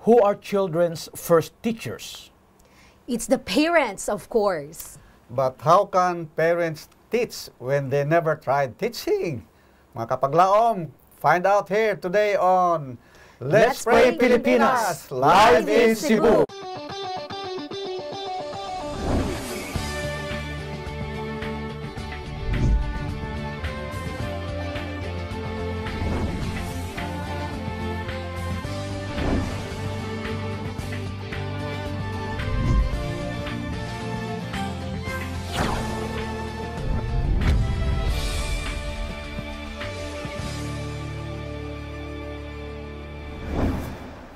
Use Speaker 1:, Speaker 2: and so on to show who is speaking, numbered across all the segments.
Speaker 1: Who are children's first teachers?
Speaker 2: It's the parents, of course.
Speaker 3: But how can parents teach when they never tried teaching? Mga kapaglaom, find out here today on
Speaker 1: Let's Pray Pilipinas, live in Cebu.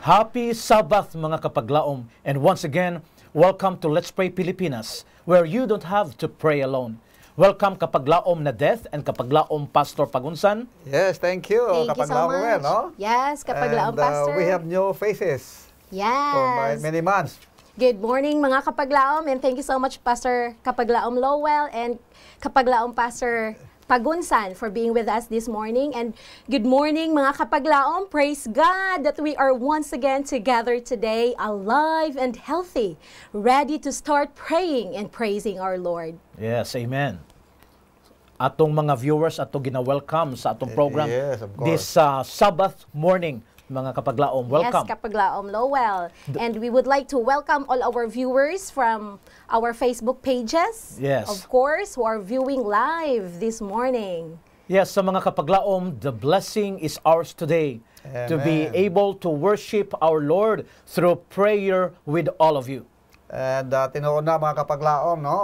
Speaker 1: Happy Sabbath mga kapaglaom, and once again, welcome to Let's Pray Pilipinas, where you don't have to pray alone. Welcome kapaglaom na Death and kapaglaom Pastor Pagunsan.
Speaker 3: Yes, thank you.
Speaker 2: Thank you so much.
Speaker 3: Well, no?
Speaker 2: Yes, kapaglaom
Speaker 3: And,
Speaker 2: Pastor.
Speaker 3: we have new faces for
Speaker 2: Yes.
Speaker 3: many months.
Speaker 2: Good morning mga kapaglaom, and thank you so much Pastor Kapaglaom Lowell and kapaglaom Pastor Pagunsan for being with us this morning. And good morning mga kapaglaom. Praise God that we are once again together today, alive and healthy, ready to start praying and praising our Lord.
Speaker 1: Yes, amen. Atong mga viewers ato gina-welcome sa atong program
Speaker 3: Yes, of course.
Speaker 1: this Sabbath morning, mga kapaglaom. Welcome.
Speaker 2: Yes, kapaglaom Lowell. And we would like to welcome all our viewers from our Facebook pages.
Speaker 1: Yes.
Speaker 2: Of course, who are viewing live this morning.
Speaker 1: Yes, sa mga kapaglaom, the blessing is ours today to be
Speaker 3: Amen.
Speaker 1: able to worship our Lord through prayer with all of you.
Speaker 3: And tinuod na mga kapaglaom, no?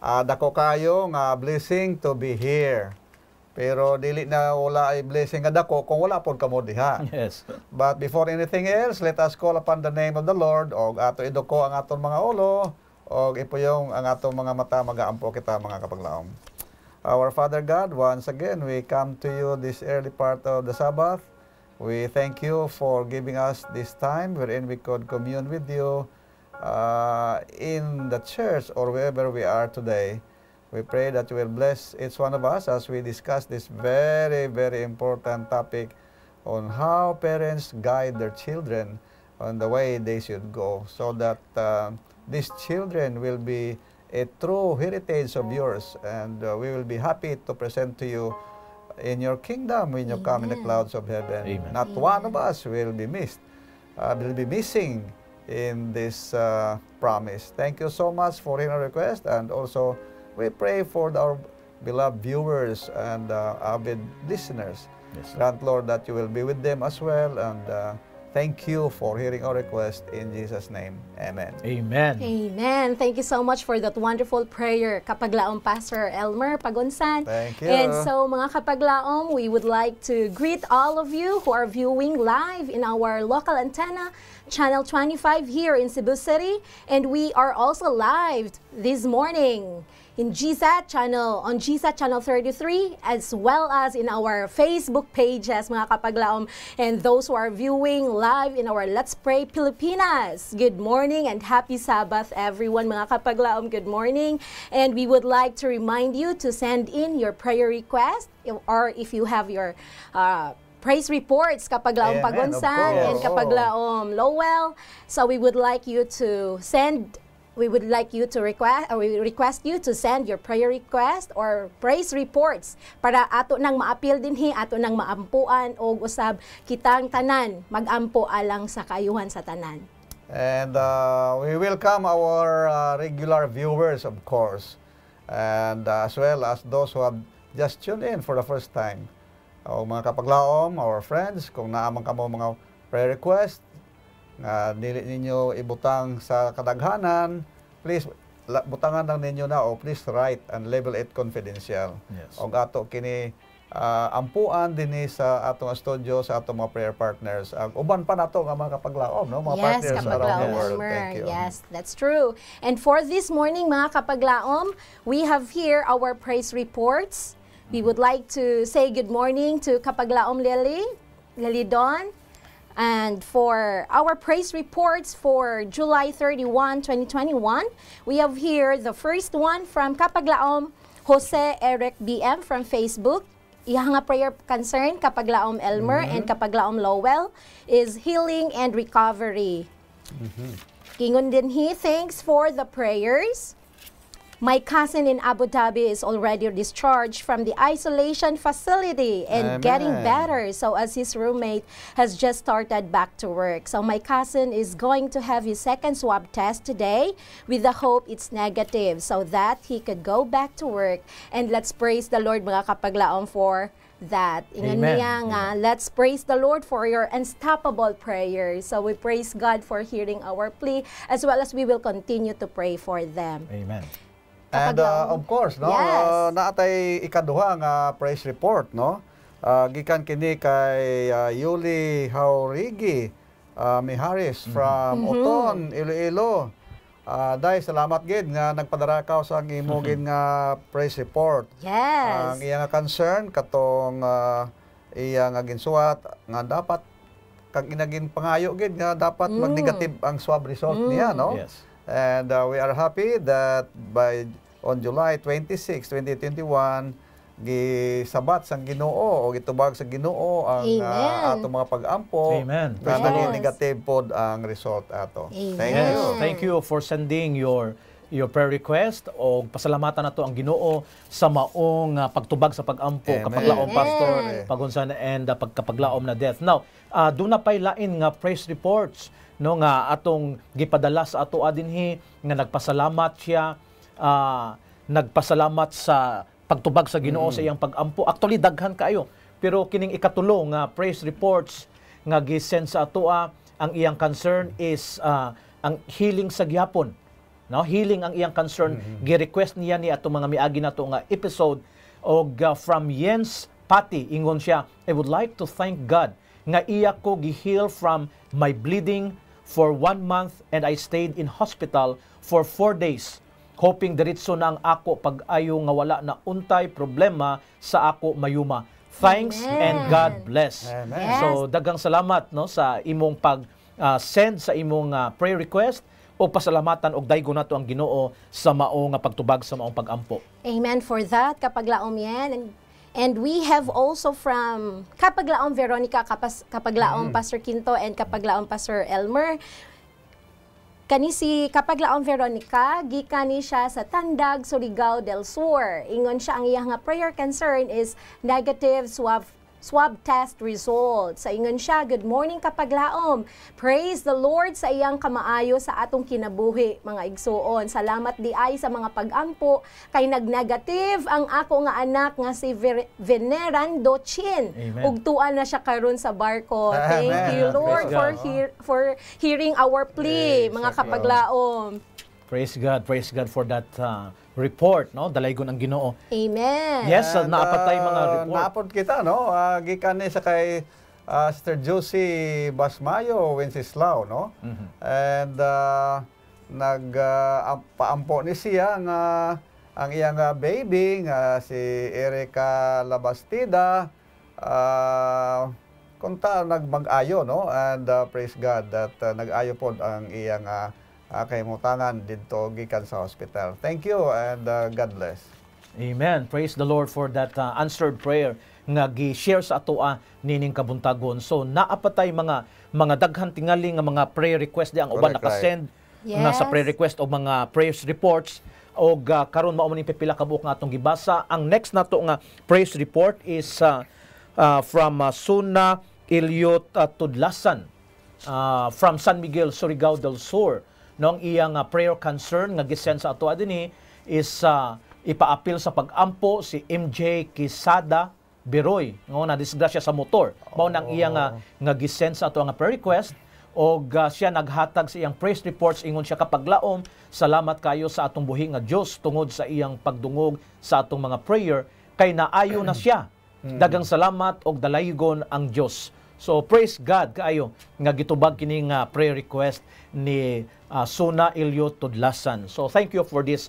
Speaker 3: Dako kayo nga blessing to be here. Pero dili na wala ay blessing nga dako kung wala pod kamo diha.
Speaker 1: Yes.
Speaker 3: But before anything else, let us call upon the name of the Lord. Og ato idoko ang aton mga ulo, og ipuyong ang atong mga mata, magaampo kita mga kapaglaom. Our Father God, once again, we come to you this early part of the Sabbath. We thank you for giving us this time wherein we could commune with you in the church or wherever we are today. We pray that you will bless each one of us as we discuss this very, very important topic on how parents guide their children on the way they should go, so that these children will be a true heritage of yours, and we will be happy to present to you in your kingdom when you come in the clouds of heaven.
Speaker 1: Amen.
Speaker 3: Not one of us will be missing in this promise. Thank you so much for hearing our request, and also we pray for our beloved viewers and avid listeners.
Speaker 1: Yes.
Speaker 3: Grant, Lord, that you will be with them as well, and thank you for hearing our request in Jesus' name. Amen.
Speaker 1: Amen.
Speaker 2: Amen. Thank you so much for that wonderful prayer, kapaglaom Pastor Elmer Pagunsan.
Speaker 3: Thank you.
Speaker 2: And so, mga kapaglaom, we would like to greet all of you who are viewing live in our local antenna, Channel 25 here in Cebu City. And we are also live this morning in GSAT channel, on GSAT channel 33, as well as in our Facebook pages, mga kapaglaom, and those who are viewing live in our Let's Pray Pilipinas. Good morning and happy Sabbath, everyone, mga kapaglaom. Good morning. And we would like to remind you to send in your prayer request, or if you have your praise reports, kapaglaom
Speaker 3: Amen,
Speaker 2: Pagunsan
Speaker 3: of
Speaker 2: and
Speaker 3: course.
Speaker 2: kapaglaom Lowell. So we would like you to send. We would like you to request, or we request you to send your prayer request or praise reports para ato nang maapil dinhi, ato nang maampuan o usab kitang tanan magampo alang sa kaayuhan sa tanan.
Speaker 3: And we welcome our regular viewers, of course, and as well as those who have just tuned in for the first time. O mga kapaglaom, our friends, kung naamang kamo mga prayer request, nga dili ninyo ibutang sa kadaghanan, please butangan lang ninyo na, o please write and label it confidential.
Speaker 1: Yes.
Speaker 3: O ato kini ampuan dinhi sa atong studio, sa atong mga prayer partners. Ang uban pa nato nga mga kapaglaom, no? Mga
Speaker 2: Yes,
Speaker 3: partners around the
Speaker 2: kapaglaom
Speaker 3: world.
Speaker 2: Elmer.
Speaker 3: Thank you.
Speaker 2: Yes, that's true. And for this morning, mga kapaglaom, we have here our praise reports. We would like to say good morning to kapaglaom Lily Dawn. And for our praise reports for July 31, 2021, we have here the first one from Kapaglaom Jose Eric BM from Facebook. iyang nga prayer concern kapag laom Elmer and kapag laom Lowell is healing and recovery. Kingon din he, thanks for the prayers. My cousin in Abu Dhabi is already discharged from the isolation facility and getting better. So as his roommate has just started back to work. So my cousin is going to have his second swab test today with the hope it's negative so that he could go back to work. And let's praise the Lord mga kapaglaom for that. Ingon
Speaker 1: Amen.
Speaker 2: niya nga, let's praise the Lord for your unstoppable prayers. So we praise God for hearing our plea as well as we will continue to pray for them.
Speaker 1: Amen.
Speaker 3: And of course, no,
Speaker 2: Yes.
Speaker 3: naatay ikaduha nga praise report, no. Gikan kini kay Yuli Haurigi Miharis from Uton, Iloilo. Dahil salamat gid nga nagpadara ka sa imo gid nga praise report.
Speaker 2: Yes.
Speaker 3: Ang iya nga concern katong iya nga ginsuwat nga dapat kag inagin pangayo gid nga dapat mag-negative ang swab result niya, no.
Speaker 1: Yes.
Speaker 3: And we are happy that on July 26, 2021, gisabat sang Ginoo o gitubag sa Ginoo ang ato mga pag-ampo.
Speaker 1: Amen.
Speaker 3: Na
Speaker 2: Yes.
Speaker 3: naging negative pod ang result ato.
Speaker 2: Amen.
Speaker 3: Thank
Speaker 1: Yes,
Speaker 3: you.
Speaker 1: thank you for sending your prayer request o pasalamatan nato ang Ginoo sa maong pagtubag sa pag-ampo
Speaker 3: Amen.
Speaker 1: kapaglaom
Speaker 2: Amen.
Speaker 1: pastor pagunsan and pagkapaglaom na death. Now, doon na pay lain nga praise reports no nga atong gipadala sa ato adinhi nga nagpasalamat siya nagpasalamat sa pagtubag sa Ginoo sa iyang pag-ampo. Actually daghan kaayo. Pero kining ikatulo nga praise reports nga gisend sa atoa, ang iyang concern is ang healing sa gihapon. No, healing ang iyang concern. Gi-request niya ni ato mga miagi nato nga episode og from Jens Pati ingon siya, I would like to thank God nga iya ko gi-heal from my bleeding for 1 month and I stayed in hospital for 4 days. Hoping diretso na ang ako pag-ayo nga wala na untay problema sa ako mayuma. Thanks and God bless.
Speaker 3: Amen.
Speaker 2: Yes.
Speaker 1: So daghang salamat no sa imong pag-send sa imong prayer request o pasalamatan og daygo nato ang Ginoo sa mao nga pagtubag sa maong pag-ampo.
Speaker 2: Amen for that, kapaglaom yan. And we have also from kapaglaom Veronica, kapaglaom Pastor Quinto, and kapaglaom Pastor Elmer. Kani si kapaglaom Veronica, gikani siya sa Tandag, Surigao del Sur. Ingon siya ang iyang nga prayer concern is negative swab test results. Sa ingon siya, good morning kapaglaom. Praise the Lord sa iyang kamaayo sa atong kinabuhi, mga igsuon. Salamat di ay sa mga pag-ampo kay nag-negative ang ako nga anak nga si Venerando Chin.
Speaker 1: Amen.
Speaker 2: Ug tuan na siya karon sa barko. Thank
Speaker 3: Amen.
Speaker 2: you Lord
Speaker 1: Praise God.
Speaker 2: for hearing our plea,
Speaker 3: Yes,
Speaker 2: mga
Speaker 3: thank you.
Speaker 2: kapaglaom.
Speaker 1: Praise God for that report, no? Dalaygon ang Ginoo.
Speaker 2: Amen.
Speaker 1: Yes,
Speaker 3: And,
Speaker 1: naapatay mga report.
Speaker 3: naapod kita, no? Gikan ni sa kay Sister Josie Basmayo, Wenceslao, no? And paampo ni siya nga ang iyang baby nga si Erica Labastida kunta nagmag-ayo, no? And praise God that nag-ayo pod ang iyang kahimutangan dito gikan sa hospital. Thank you and God bless.
Speaker 1: Amen. Praise the Lord for that answered prayer nga gi-share sa atoa nining kabuntagon. So naapatay mga daghan tingali nga mga prayer request di ang uban
Speaker 3: Correct,
Speaker 1: nakasend nga sa
Speaker 2: Yes.
Speaker 1: prayer request o mga praise reports og karon mao man pipila ka buok nga atong gibasa. Ang next nato nga praise report is from Suna Ilyot Tudlasan from San Miguel, Surigao del Sur. Nung iyang prayer concern nga gisend sa ato adini is ipaapil sa pag-ampo si MJ Quisada Biroy nga na disgrasya sa motor. Mao nang iyang nga gisend sa ato nga prayer request og siya naghatag sa iyang praise reports ingon siya kapaglaom, salamat kayo sa atong buhi nga Dios tungod sa iyang pagdungog sa atong mga prayer kay naayo na siya. Dagang salamat og dalaygon ang Dios. So praise God kaayo nga gitubag kini nga prayer request ni Suna Ilyot Tudlasan. So thank you for this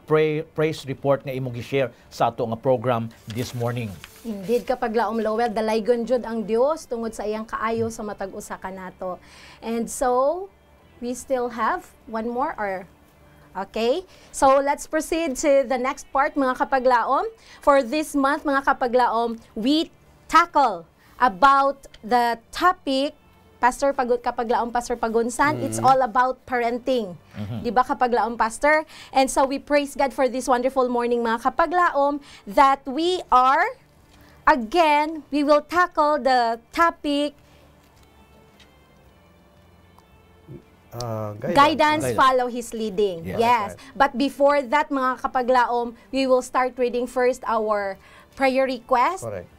Speaker 1: praise report nga imong gi-share sa ato nga program this morning.
Speaker 2: Indeed, kapag laom Lowell, dalaygon jud ang Dios tungod sa iyang kaayo sa matag usa kanato. And so, we still have one more or Okay? So, let's proceed to the next part, mga kapaglaom. For this month, mga kapaglaom, we tackle about the topic, Pastor Kapaglaom, Pastor Pagunsan, it's all about parenting. Di ba, Kapaglaom, Pastor? And so, we praise God for this wonderful morning, mga kapaglaom, that we are, again, we will tackle the topic, guidance, follow His leading.
Speaker 1: Yeah,
Speaker 2: yes.
Speaker 3: right.
Speaker 2: But before that, mga kapaglaom, we will start reading first our prayer request.
Speaker 3: Correct.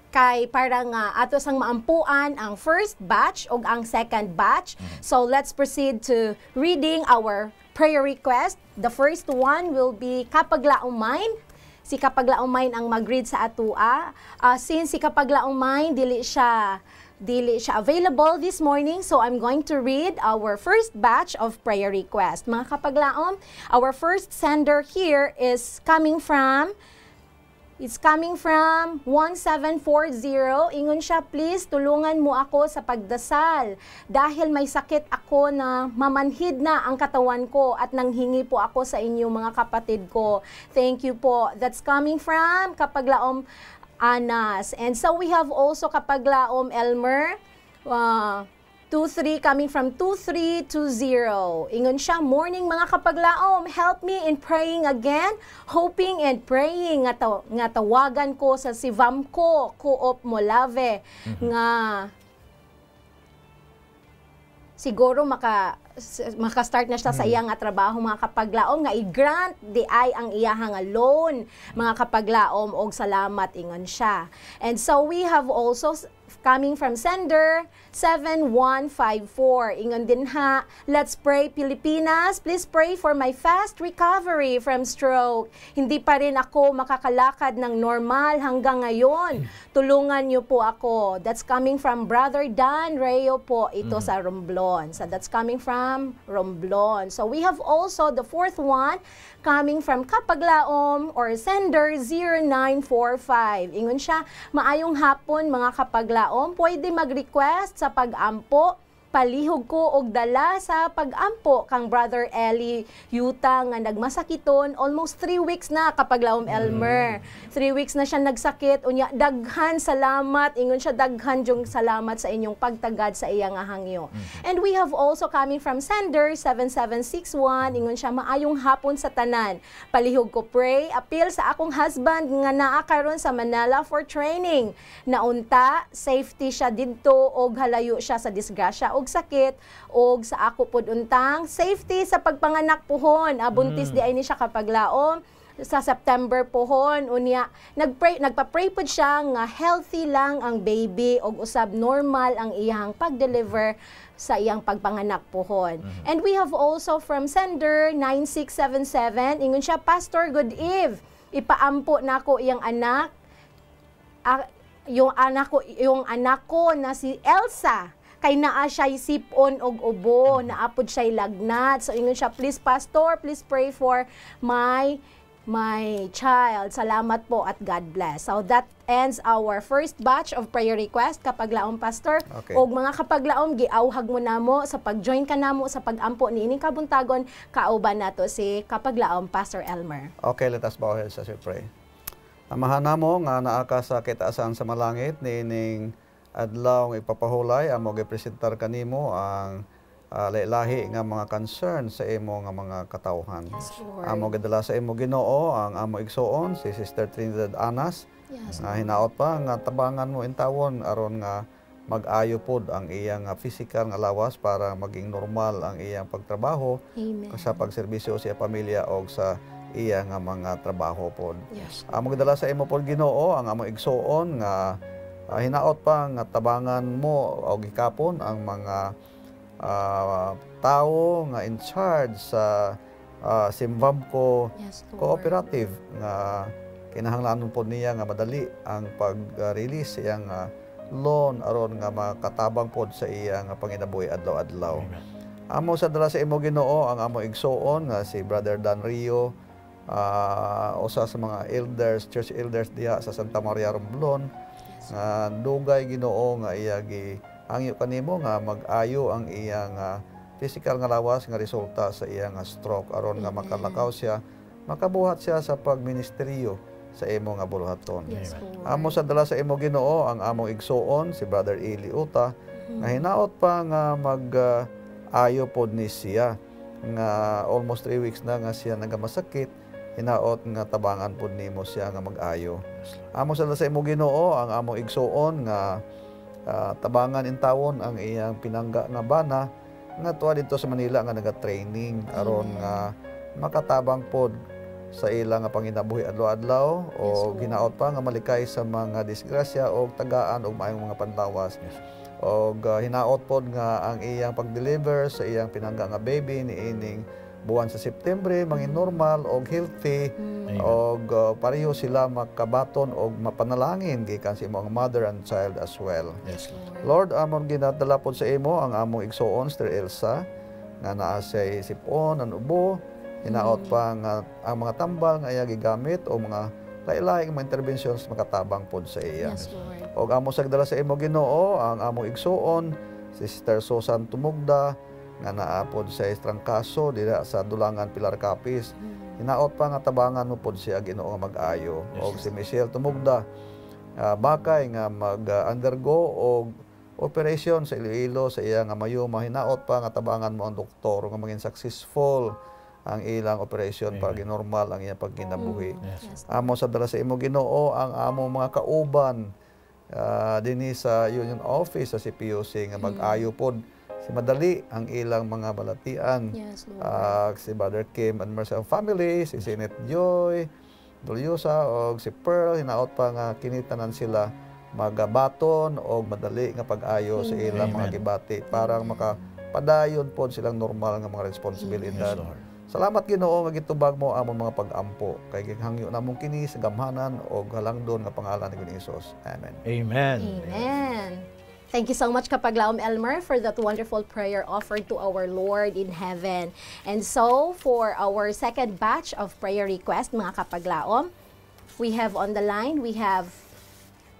Speaker 2: Kay parang ato sang maampuan ang first batch o ang second batch. So let's proceed to reading our prayer request. The first one will be Kapaglaomain. Si Kapaglaomain ang mag-read sa atua. Since si Kapaglaomain dili siya available this morning, so I'm going to read our first batch of prayer request. Mga kapaglaom, our first sender here is coming from 1740. Ingon siya, please tulungan mo ako sa pagdasal dahil may sakit ako na mamanhid na ang katawan ko at nanghingi po ako sa inyo mga kapatid ko. Thank you po. That's coming from Kapaglaom Anas. And so we have also Kapaglaom Elmer, 23 coming from 2320. Ingon siya, morning mga kapaglaom, help me in praying again, hoping and praying nga tawagan ko sa sivam ko, Coop Molave, nga siguro maka-start na siya sa iyang nga trabaho mga kapaglaom nga i-grant di ay ang iyahang loan mga kapaglaom og salamat ingon siya. And so we have also coming from sender 7154. Ingon din ha, let's pray Pilipinas. Please pray for my fast recovery from stroke. Hindi pa rin ako makakalakad ng normal hanggang ngayon. Tulungan niyo po ako. That's coming from Brother Dan Reo po ito sa Romblon. So that's coming from Romblon. So we have also the fourth one coming from Kapaglaom or sender 0945. Ingon siya, maayong hapon mga kapaglaom, pwede mag-request sa pag-ampo, palihog ko og dala sa pag-ampo kang Brother Eli Yuta nga nagmasakiton almost 3 weeks na Kapaglaom Elmer. 3 weeks na siya nagsakit, unya daghan salamat, ingon siya daghan jung salamat sa inyong pagtagad sa iya nga hangyo. And we have also coming from sender 7761, ingon siya maayong hapon sa tanan. Palihog ko pray, appeal sa akong husband nga naa karon sa Manila for training. Naunta, safety siya didto og halayo siya sa disgrasya og sakit og sa ako pod untang safety sa pagpanganak pohon. Buntis di ay ni siya kapaglaom sa September pohon unya nagpa-pray pod siya nga healthy lang ang baby og usab normal ang iyang pag-deliver sa iyang pagpanganak pohon. And we have also from sender 9677, ingon siya, Pastor, good eve. Ipaampo nako iyang anak. Yung anak ko na si Elsa kay naa siya'y sipon og ubo, naapod siya'y lagnat. So ingon siya, please Pastor, please pray for my child. Salamat po at God bless. So that ends our first batch of prayer request Kapaglaom Pastor.
Speaker 3: Okay.
Speaker 2: Og mga kapaglaom, giawhag mo namo sa pag-join ka namo sa pag-ampo niining kabuntagon, kauban nato si Kapaglaom Pastor Elmer.
Speaker 3: Okay, let us bow our heads as we pray. Amahan namo nga naa ka sa kitaasan sa malangit niining adlaw nga ipapahulay amo gipresentar kanimo ang lahi nga mga concern sa imo nga mga katawhan.
Speaker 2: Yes, Lord.
Speaker 3: Amo gidala sa imo Ginoo ang amo igsuon si Sister Trinidad Anas.
Speaker 2: Yes,
Speaker 3: Nga hinaot pa nga tabangan mo intawon aron nga mag-ayo pod ang iyang physical nga lawas para maging normal ang iyang pagtrabaho
Speaker 2: Amen.
Speaker 3: sa pagserbisyo sa pamilya o sa iya nga mga trabaho pod.
Speaker 2: Yes.
Speaker 3: Amo gidala sa imo pod Ginoo ang amo igsuon nga hinaot pa nga tabangan mo o gikapon ang mga tao nga in charge sa Simbabco
Speaker 2: Yes, Lord.
Speaker 3: Cooperative nga kinahanglanon po niya nga madali ang pag-release iyang loan aron nga makatabang pod sa iya nga panginabuhi adlaw-adlaw. Amo sa dala sa imo Ginoo ang amo igsuon nga si Brother Dan Rio, usa sa mga elders, church elders diha sa Santa Maria Romblon. Dugay Ginoo nga iya hangyo kanimo nga mag-ayo ang iyang physical nga lawas nga resulta sa iya nga stroke aron nga makalakaw siya, makabuhat siya sa pagministeryo sa imo nga buluhaton.
Speaker 2: Yes, Lord.
Speaker 3: Amo sa dala sa imo Ginoo ang among igsuon si Brother Eli Uta nga hinaot pa nga ayo pod ni siya nga almost 3 weeks na nga siya nagamasakit, hinaot nga tabangan pod nimo siya nga mag-ayo. Amo sa dala sa imo Ginoo ang among igsuon nga tabangan intawon ang iyang pinangga nga bana nga tuwa dito sa Manila nga naga-training aron nga makatabang pod sa ilang nga panginabuhi adlaw-adlaw o ginaot pa nga malikay sa mga disgrasya o tagaan og maayong mga panlawas. O hinaot pod nga ang iyang pag-deliver sa iyang pinangga nga baby ni ining buwan sa September mangin normal og healthy og pareho sila makabaton og mapanalangin gikan sa imong mother and child as well.
Speaker 1: Yes,
Speaker 3: Lord, among ginadala pod sa imo ang among igsuon Sister Elsa nga naa siya sipon ang ubo, hinaot pa nga ang mga tambal nga iya gigamit o mga lain-laing mga interventions makatabang pod sa iya.
Speaker 2: Yes, Lord.
Speaker 3: Og amo sagdala sa imo Ginoo ang among igsuon si Sister Susan Tumugda nga naa pod sa estrangkaso dira sa Dulangan Pilar Capiz. Hinaot pa nga tabangan mo pod siya Ginoo nga mag-ayo. Og si Michelle Tumugda bakay nga mag-undergo og operation sa Iloilo sa iya nga mayuma, hinaot pa nga tabangan mo ang doktor nga maging successful ang ilang operation para ginormal ang iyang pagkinabuhi. Amo sa dala sa imo Ginoo ang amo mga kauban dinhi sa Union Office sa CPUC nga mag-ayo pod si madali ang ilang mga balatian.
Speaker 2: Yes, Lord.
Speaker 3: Si Brother Kim and Marcel family, si Senet Joy, Doliosa og si Pearl, hinaot pa nga kinitanan sila magabaton og madali nga pag-ayo sa ilang mga gibati para makapadayon pod silang normal nga mga responsibilidad. Salamat Ginoo nga gitubag mo among mga pag-ampo kay gighangyo namong kini sa gamhanan og halangdon nga pangalan ni Jesus. Amen.
Speaker 1: Amen.
Speaker 2: Amen. Thank you so much, Kapaglaom Elmer, for that wonderful prayer offered to our Lord in heaven. And so, for our second batch of prayer request, mga Kapaglaom, we have on the line, we have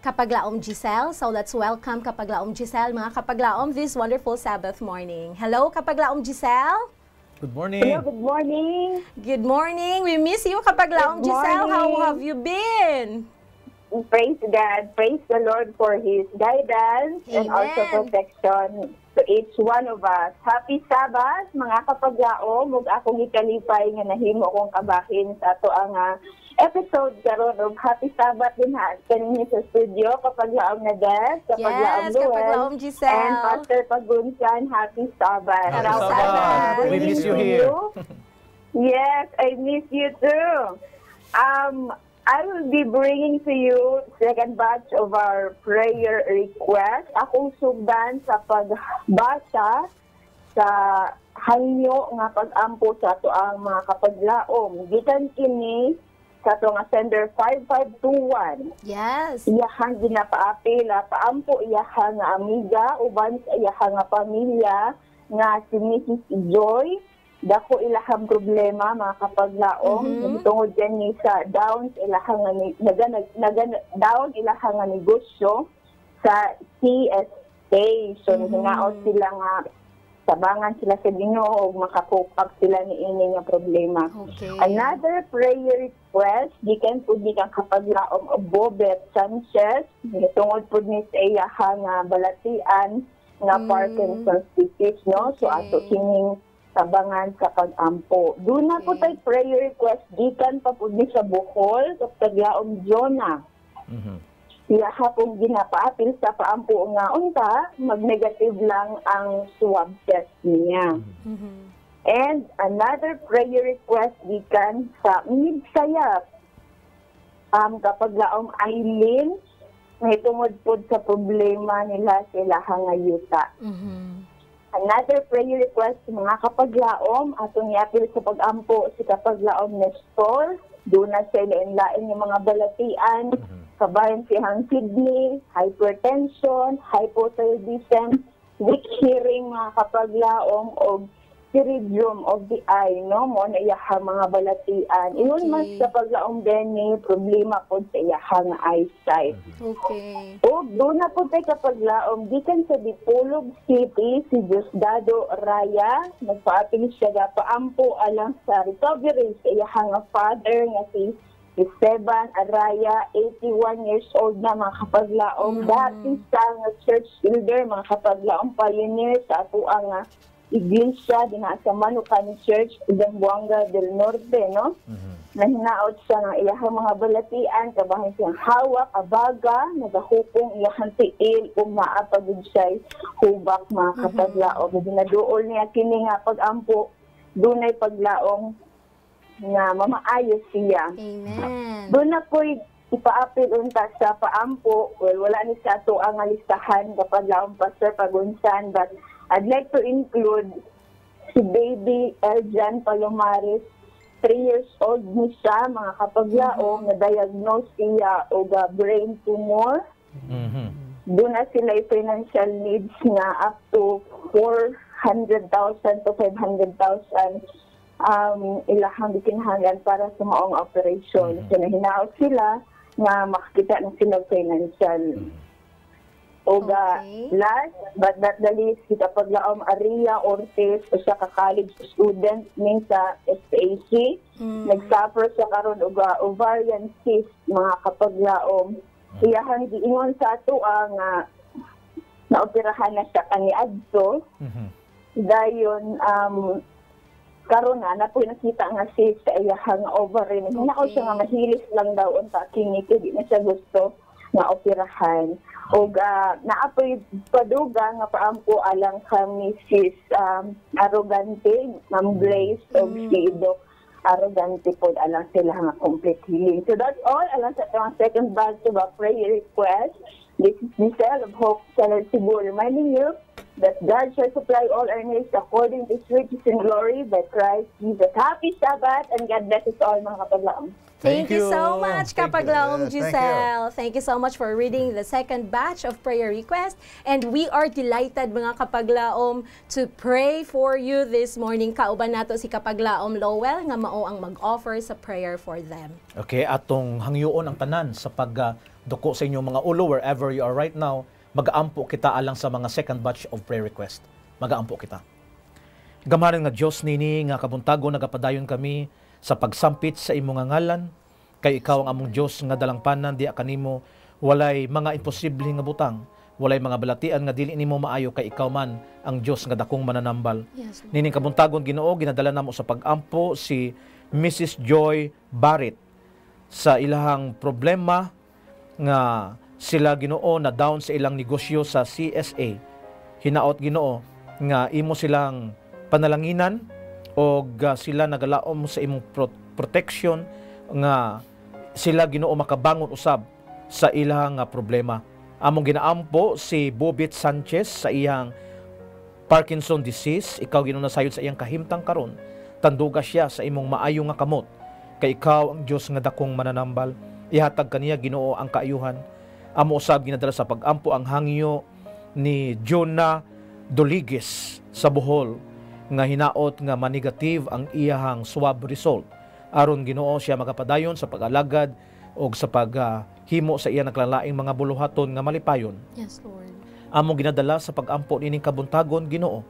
Speaker 2: Kapaglaom Giselle. So let's welcome Kapaglaom Giselle, mga Kapaglaom, this wonderful Sabbath morning. Hello, Kapaglaom Giselle.
Speaker 1: Good morning.
Speaker 4: Hello, good morning.
Speaker 2: Good morning. We miss you, Kapaglaom
Speaker 4: Good
Speaker 2: Giselle. How
Speaker 4: morning.
Speaker 2: have you been?
Speaker 4: Praise God. Praise the Lord for His guidance and also
Speaker 2: Amen.
Speaker 4: protection to each one of us. Happy Sabbath, mga kapaglaom. Ug akong ikalipay nga nahimo akong kabahin sa ato ang episode karon og Happy Sabbath din ha. Kanina sa studio, kapaglaom na Des, kapaglaom
Speaker 2: Yes,
Speaker 4: Luel,
Speaker 2: Kapaglaom Giselle.
Speaker 4: and Pastor Pagunsan. Happy Sabbath.
Speaker 1: Happy
Speaker 2: Sabbath.
Speaker 1: Sabbath. We miss you here.
Speaker 4: Yes, I miss you too. I will be bringing to you second batch of our prayer request. Akong sugdan sa pagbasa sa hanyo nga pag-ampo sa ato ang mga kapaglaom. Gikan kini sa ato nga sender 5521.
Speaker 2: Yes.
Speaker 4: Iyahang ginapaapila, paampo iyahang nga amiga, uban sa iyahang nga pamilya nga si Mrs. Joy. Dako ilahang problema mga kapaglaom tungod yan ni sa down ilahang down ilahang nga negosyo sa CSA. So hinaot sila nga tabangan sila sa Ginoo ug makakupag sila ni ini nga problema.
Speaker 2: Okay.
Speaker 4: Another prayer request gikan pud ni kang kapaglaom Bobet Sanchez tungod pud ni sa iyahang balatian nga Parkinson's disease, no? So ato kining tabangan sa pag-ampo. Doon na po tayo prayer request gikan pa po sa Bohol, sa Taglaom Jonah. Siya hapong ginapaapil sa paampo nga unta, mag-negative lang ang swab test niya. And another prayer request gikan sa Midsayap. Kapag laom Eileen, may tungod po sa problema nila sila hangayuta. Another prayer request mga kapaglaom, atong iapil sa pag-ampo si kapaglaom Nestor. Doon na siya lain-lain yung mga balatian, kabayan siyang kidney, hypertension, hypothyroidism, weak hearing mga kapaglaom, o iridium of the eye, no? Mo na iyahang mga balatian. Ingon mas sa paglaom din problema po sa iyahang eyesight.
Speaker 2: Okay.
Speaker 4: O doon na po tayo kapaglaom, gikan sa Dipolog City, si Diosdado Raya, nagpa-apil siya na paampo alang sa recovery sa iyahang father nga si Esteban Araya, 81 years old na mga kapaglaom. Dati sa church elder, mga kapaglaom pioneer sa ato ang iglesia, dinasa Manukan Church, Zamboanga del Norte, no? Nahinaot siya ng iyahang mga balatian, kabahin siyang hawak, abaga, nagahupong iyahang tiil, kung maapagod siya'y hubak mga kapaglaom. Ginaduol niya kini nga pag-ampo, dunay paglaong nga mamaayos siya.
Speaker 2: Amen.
Speaker 4: Doon na po'y ipaapil unta sa paampo. Well, wala ni sa ito ang alistahan kapag laong Pastor Pagunsan, but I'd like to include si baby Eljan Palomares, 3 years old ni siya, mga kapaglaong, na-diagnose siya o brain tumor. Doon na sila financial needs nga up to 400,000 to 500,000 ilahang bikinhangan para sa maong operation. So, nahinaot sila na makakita na sila financial. O last but not the least, kita paglaom Aria Ortiz, o siya ka-college student ning sa SAC. Nag-suffer sa karon og ovarian cyst, mga kapaglaom. Iyahang giingon sa ato ang naoperahan na siya kaniadto. Dayon, karon na po nakita nga si sa iyahang ovary. Hinako siya nga mahilis lang daw unta kini di na siya gusto nga operahan. O naapoy paduga nga paampo alang ka Mrs. Arrogante, Ma'am Grace o si Doc Arrogante po alang sila nga complete healing. So that's all alang sa itong second batch of a prayer request. This is Michelle of Hope Channel Cebu reminding you that God shall supply all our needs according to His riches and glory by Christ Jesus. Happy Sabbath and God bless us all, mga kapaglaom.
Speaker 2: Thank you so much, Kapaglaom
Speaker 3: Yes, thank you.
Speaker 2: Giselle. Thank you so much for reading the second batch of prayer requests. And we are delighted, mga Kapaglaom, to pray for you this morning. Kauban nato si Kapaglaom Lowell nga mao ang mag-offer sa prayer for them.
Speaker 1: Okay, atong hangyoon ang tanan sa pagduko sa inyong mga ulo wherever you are right now. Mag-aampo kita alang sa mga second batch of prayer request. Mag-aampo kita. Gamaran nga Diyos nini nga kabuntago nagapadayon kami sa pagsampit sa imong ngalan, kay ikaw ang among Diyos nga dalangpanan, di kanimo walay mga imposible nga butang, walay mga balatian nga dili nimo maayo, kay ikaw man ang Diyos nga dakong mananambal.
Speaker 2: Yes, Lord.
Speaker 1: Nining kabuntagon Ginoo, ginadala namo sa pag-ampo si Mrs. Joy Barrett sa ilahang problema nga sila Ginoo na down sa ilang negosyo sa CSA. Hinaot Ginoo nga imo silang panalanginan o sila nagalaom sa imong protection nga sila Ginoo makabangon usab sa ilang problema. Among ginaampo si Bobit Sanchez sa iyang Parkinson disease. Ikaw Ginoo nasayod sa iyang kahimtang karon. Tanduga siya sa imong maayo nga kamot. Kay ikaw ang Dios nga dakong mananambal. Ihatag kaniya Ginoo ang kaayuhan. Amo usab ginadala sa pag-ampo ang hangyo ni Jonah Doligues sa Bohol nga hinaot nga manigative ang iyahang swab result. Aron Ginoo siya magapadayon sa pag-alagad o sa paghimo sa iya naglalaing mga buluhaton nga malipayon.
Speaker 2: Yes, Lord.
Speaker 1: Among ginadala sa pag-ampo nining kabuntagon Ginoo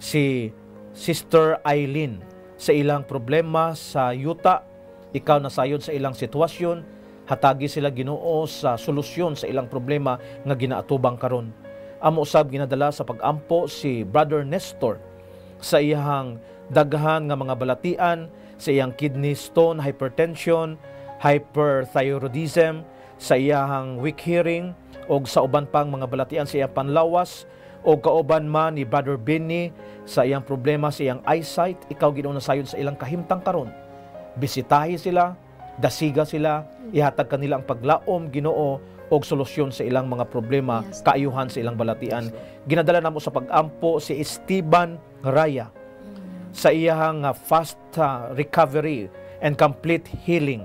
Speaker 1: si Sister Eileen sa ilang problema sa yuta. Ikaw nasayod sa ilang sitwasyon, hatagi sila Ginoo sa solusyon sa ilang problema nga ginaatubang karon. Amo usab ginadala sa pag-ampo si Brother Nestor sa iyang daghan nga mga balatian, sa iyang kidney stone, hypertension, hyperthyroidism, sa iyang weak hearing o sa uban pang mga balatian sa iyang panlawas, o kauban man ni Brother Benny sa iyang problema sa iyang eyesight. Ikaw Ginoo nasayod sa ilang kahimtang karon. Bisitahi sila, dasiga sila, ihatag kanila ang paglaom Ginoo og solusyon sa ilang mga problema,
Speaker 2: Yes.
Speaker 1: kaayuhan sa ilang balatian. Ginadala namo sa pag-ampo si Esteban Raya sa iyang fast recovery and complete healing.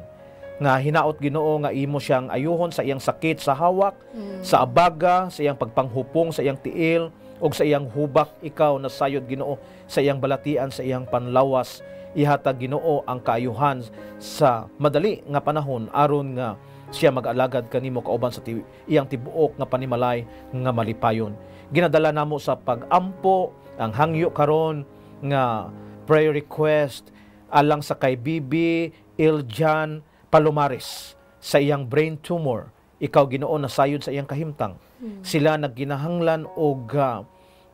Speaker 1: Nga hinaot Ginoo nga imo siyang ayuhon sa iyang sakit sa hawak, sa abaga, sa iyang pagpanghupong sa iyang tiil, og sa iyang hubak ikaw nasayod Ginoo, sa iyang balatian, sa iyang panlawas ihatag Ginoo ang kaayuhan sa madali nga panahon aron nga siya mag-alagad kanimo kauban sa iyang tibuok nga panimalay nga malipayon. Ginadala namo sa pag-ampo ang hangyo karon nga prayer request alang sa kay Bibi Iljan Palomares sa iyang brain tumor. Ikaw Ginoo nasayod sa iyang kahimtang. Sila nagginahanglan og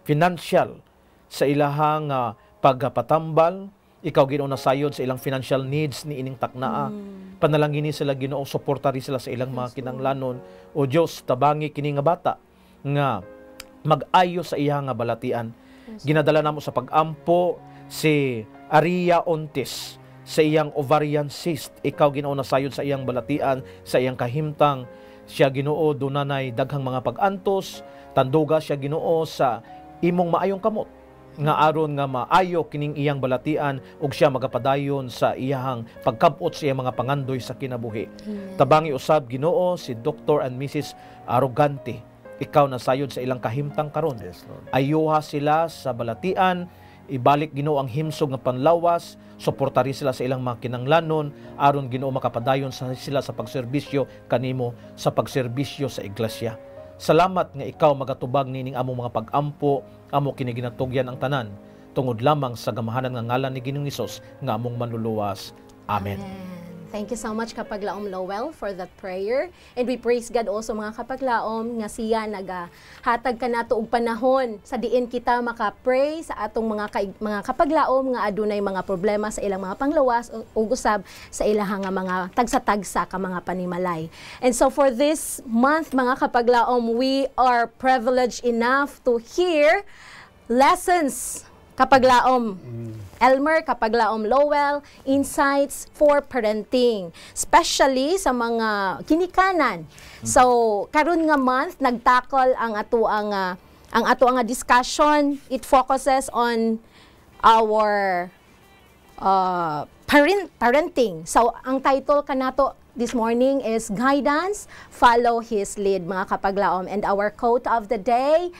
Speaker 1: financial sa ilahang pagpatambal. Ikaw Ginoo nasayod sa ilang financial needs ni ining taknaa. Panalangini sila Ginoo, suportari sila sa ilang mga kinahanglanon. O Dios, tabangi kini nga bata nga mag-ayo sa iyang nga balatian. Ginadala namo sa pag-ampo si Aria Ontis sa iyang ovarian cyst. Ikaw Ginoo nasayod sa iyang balatian, sa iyang kahimtang. Siya Ginoo dunay daghang mga pag-antos, tanduga siya Ginoo sa imong maayong kamot nga aron nga maayo kining iyang balatian ug siya magapadayon sa iyang pagkabot sa iyang mga pangandoy sa kinabuhi. Tabangi usab Ginoo si Dr. and Mrs. Arrogante. Ikaw nasayod sa ilang kahimtang karon.
Speaker 3: Yes, Lord.
Speaker 1: Ayuha sila sa balatian, ibalik Ginoo ang himsog nga panlawas, suportari sila sa ilang mga kinanglanon aron Ginoo makapadayon sila sa pagserbisyo kanimo, sa pagserbisyo sa iglesia. Salamat nga ikaw magatubag nining among mga pag-ampo, amo kini ginatugyan ang tanan tungod lamang sa gamahanan nga ngalan ni Ginoong Hesus nga among manluluwas. Amen.
Speaker 2: Thank you so much Kapaglaom Lowell for that prayer. And we praise God also mga Kapaglaom nga siya nagahatag kanato og panahon sa diin kita maka-pray sa atong mga Kapaglaom nga adunay mga problema sa ilang mga panglawas o usab sa ilang mga tagsa-tagsa ka mga panimalay. And so for this month mga Kapaglaom, we are privileged enough to hear lessons Kapaglaom Elmer, Kapaglaom Lowell, insights for parenting, especially sa mga kinikanan. So karon nga month nagtakol ang ato ang discussion. It focuses on our parenting. So ang title kanato this morning is Guidance, Follow His Lead mga Kapaglaom, and our quote of the day,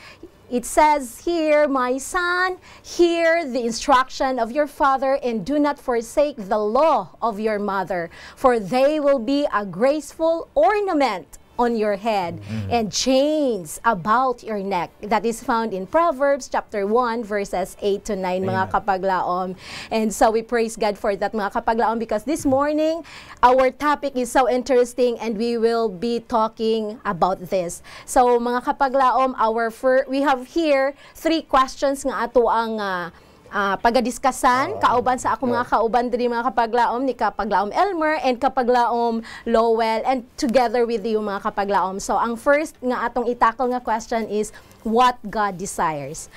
Speaker 2: it says here, "My son, hear the instruction of your father and do not forsake the law of your mother, for they will be a graceful ornament on your head and chains about your neck." That is found in Proverbs chapter 1 verses 8 to 9 mga Kapaglaom. And so we praise God for that mga Kapaglaom, because this morning our topic is so interesting and we will be talking about this. So mga Kapaglaom, we have here 3 questions nga ato ang pagadiskasan kauban sa ako mga kauban diri mga Kapaglaom ni Kapaglaom Elmer and Kapaglaom Lowell, and together with you mga Kapaglaom. So ang first nga atong itakol nga question is what God desires.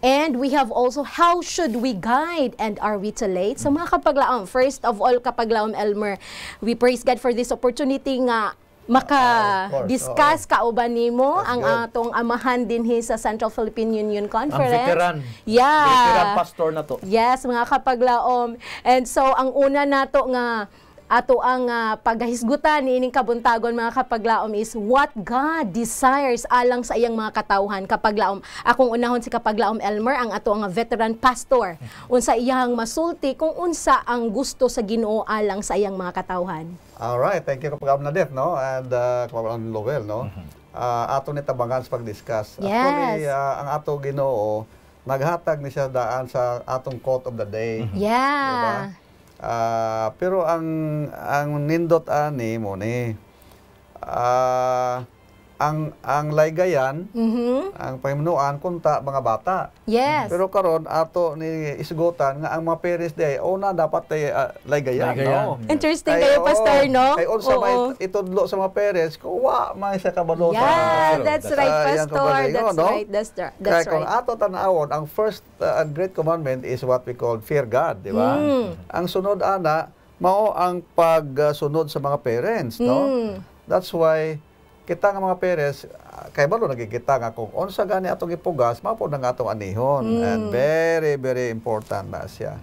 Speaker 2: And we have also how should we guide and are we too late? So mga Kapaglaom, first of all Kapaglaom Elmer, we praise God for this opportunity nga maka-discuss kauban nimo ang atong amahan dinhi sa Central Philippine Union Conference.
Speaker 1: Ang veteran.
Speaker 2: Yeah.
Speaker 1: Veteran pastor na to.
Speaker 2: Yes, mga Kapaglaom. And so ang una nato nga ato ang paghisgutan niining kabuntagon mga Kapaglaom is what God desires alang sa iyang mga katawhan. Kapaglaom, akong unahon si Kapaglaom Elmer, ang ato ang veteran pastor, unsa iyang masulti kung unsa ang gusto sa Ginoo alang sa iyang mga katawhan.
Speaker 3: Alright, thank you Kapaglaom Nadeth, no? And Kapaglaom Lowell, no? Ato ni tabangan sa pag-discuss.
Speaker 2: Yes.
Speaker 3: Actually, ang ato Ginoo, naghatag ni siya daan sa atong quote of the day.
Speaker 2: Yeah.
Speaker 3: Diba? Pero ang nindot ani mo ni ang laygayan, ang pahimunuan kunta mga bata.
Speaker 2: Yes.
Speaker 3: Pero karon ato ni isgutan nga ang mga parents day una dapat laygayan, no?
Speaker 2: Interesting kayo pastor, no?
Speaker 3: Kay unsa may itudlo sa mga parents ko wa may sa kabalo sa
Speaker 2: Yeah, that's right pastor. That's right. That's
Speaker 3: kaya kung
Speaker 2: right.
Speaker 3: ato tanawon, ang first and great commandment is what we call fear God, di ba? Ang sunod ana mao ang pagsunod sa mga parents, no? That's why kita nga mga parents, kay balo nagkikita nga kung unsa gani atong ipugas, mao po nga atong anihon. And very, very important na siya.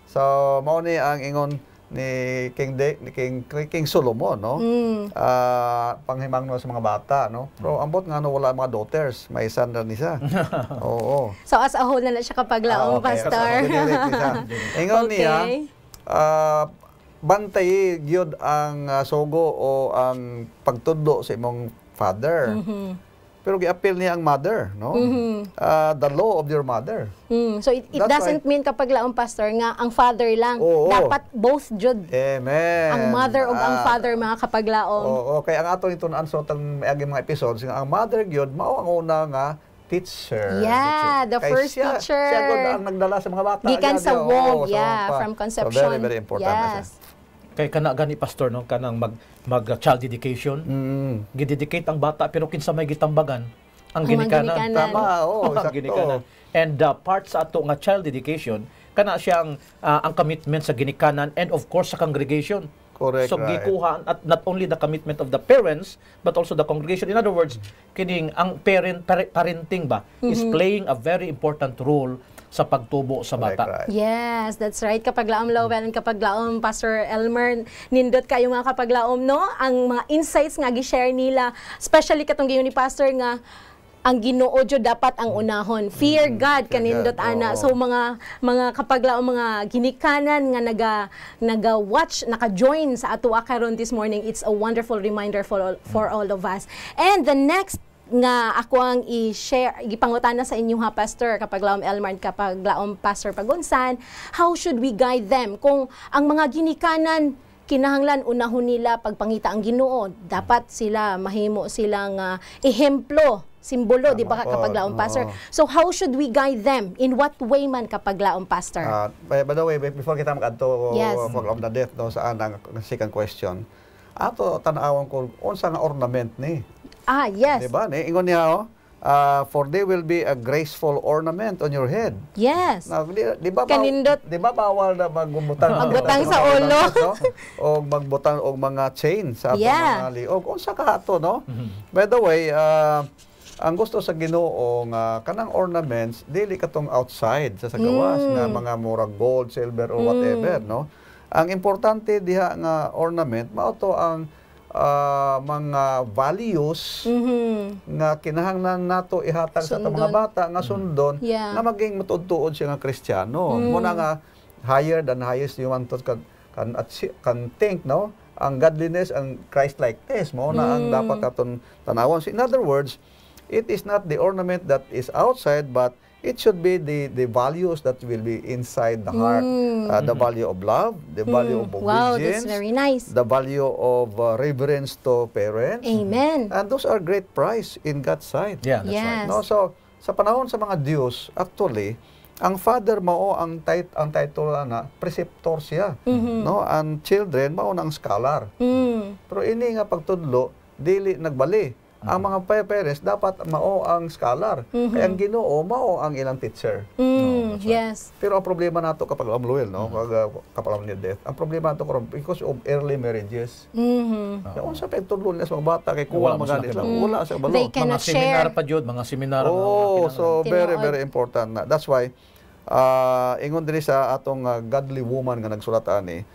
Speaker 3: So, mao ni ang ingon ni King Solomon, no? Panghimangno sa mga bata, no? Pero ambot nga no, wala mga daughters, may son na niya. Oo.
Speaker 2: So as a whole na siya kapaglaom, Pastor.
Speaker 3: Ingon niya, bantay gyud ang sugo o ang pagtudlo sa imong father. Pero gi-appeal niya ang mother, no? The law of your mother.
Speaker 2: So it doesn't mean kapag laong pastor nga ang father lang.
Speaker 3: Oo.
Speaker 2: Dapat both jud.
Speaker 3: Amen.
Speaker 2: Ang mother ug ang father mga kapaglaom.
Speaker 3: Oo, kaya ang ato nito naan sa tang agi mga episodes nga ang mother gyud mao ang una nga teacher.
Speaker 2: Yeah, the
Speaker 3: Kay
Speaker 2: first
Speaker 3: siya,
Speaker 2: teacher.
Speaker 3: Siya gud ang nagdala sa mga bata.
Speaker 2: Gikan sa womb,
Speaker 3: sa
Speaker 2: yeah,
Speaker 3: womb pa.
Speaker 2: from
Speaker 3: So
Speaker 2: conception.
Speaker 3: very, very important na siya.
Speaker 2: Yes.
Speaker 1: Kay kana gani pastor no kanang mag child dedication. Gidedicate ang bata pero kinsa may gitambagan ang ginikanan.
Speaker 3: Tama, oo,
Speaker 1: Ang
Speaker 3: sakto.
Speaker 1: ginikanan. And part sa ato nga child dedication kana siyang ang commitment sa ginikanan and of course sa congregation.
Speaker 3: Correct,
Speaker 1: So
Speaker 3: right.
Speaker 1: gikuha at not only the commitment of the parents but also the congregation. In other words, kining ang parenting ba is playing a very important role sa pagtubo sa bata.
Speaker 3: Correct, right.
Speaker 2: Yes, that's right. Kapag laom Lowell and kapag laom Pastor Elmer, nindot kayo mga kapag laom, no? Ang mga insights nga gi-share nila, especially katong giyon ni Pastor nga ang Ginoo jud dapat ang unahon. Fear God kanindot
Speaker 3: God,
Speaker 2: ana.
Speaker 3: oo.
Speaker 2: So mga kapag laom mga ginikanan nga naga-watch, naka-join sa ato karon this morning, it's a wonderful reminder for all of us. And the next nga ako ang i-share, gipangutana sa inyo ha, Pastor, kapag laom Elmar, kapag laom Pastor Pagunsan, how should we guide them? Kung ang mga ginikanan, kinahanglan unahon nila pagpangita ang Ginoo, dapat sila, mahimo silang ehemplo, simbolo, di ba,
Speaker 3: po,
Speaker 2: kapag laom Pastor?
Speaker 3: oo.
Speaker 2: So how should we guide them? In what way man kapag laom Pastor?
Speaker 3: By the way, before kita mag-adto
Speaker 2: Yes.
Speaker 3: program na death no, saan ang second question, ato tanawon ko unsa nga ornament ni.
Speaker 2: Yes.
Speaker 3: Diba? Ingon niya, for they will be a graceful ornament on your head.
Speaker 2: Yes.
Speaker 3: Now, di ba
Speaker 2: Kanindot.
Speaker 3: di ba bawal na magbutang
Speaker 2: Magbutang sa ulo.
Speaker 3: o magbutang og mga chain sa atong
Speaker 2: Yeah.
Speaker 3: mga liog. Unsa ka ato, no? By the way, ang gusto sa Ginoo nga kanang ornaments dili katong outside sa gawas nga mga murag gold, silver or whatever, no? Ang importante diha nga ornament mao to ang mga values nga kinahanglan nato ihatag sa atong mga
Speaker 2: Sundon.
Speaker 3: bata nga sundon
Speaker 2: Yeah.
Speaker 3: nga maging matuod-tuod siya nga Kristiyano. Muna nga higher than highest human thoughts can think, no? Ang godliness, ang Christ-likeness mo na ang dapat aton tanawon. So in other words, it is not the ornament that is outside, but it should be the values that will be inside the heart. The value of love, the value of
Speaker 2: Wow,
Speaker 3: obedience,
Speaker 2: that's very nice.
Speaker 3: the value of reverence to parents.
Speaker 2: Amen.
Speaker 3: And those are great prize in God's sight.
Speaker 1: Yeah, that's
Speaker 2: Yes.
Speaker 1: right.
Speaker 3: No, so sa panahon sa mga Diyos, actually, ang father mao ang title na preceptor siya. No, ang children mao na ang scholar. Pero ini nga pagtudlo dili nagbali. Ang mga parents dapat mao ang scholar. Kaya ang Ginoo mao ang ilang teacher.
Speaker 2: Yes.
Speaker 3: Pero ang problema nato kapag amluel, no, kapag ni death, ang problema nato karon because of early marriages. Kaya unsa pa itudlo nila sa mga bata kay kuha
Speaker 1: Wala
Speaker 3: mga
Speaker 1: sila
Speaker 3: nila.
Speaker 1: kailangan.
Speaker 3: Wala sa balo.
Speaker 2: They
Speaker 1: Mga
Speaker 2: cannot
Speaker 1: seminar
Speaker 2: share.
Speaker 1: pa jud, mga seminar.
Speaker 3: Oh, so very,
Speaker 2: Tinuod.
Speaker 3: very important na. That's why, ingon din sa atong godly woman nga nagsulat ani,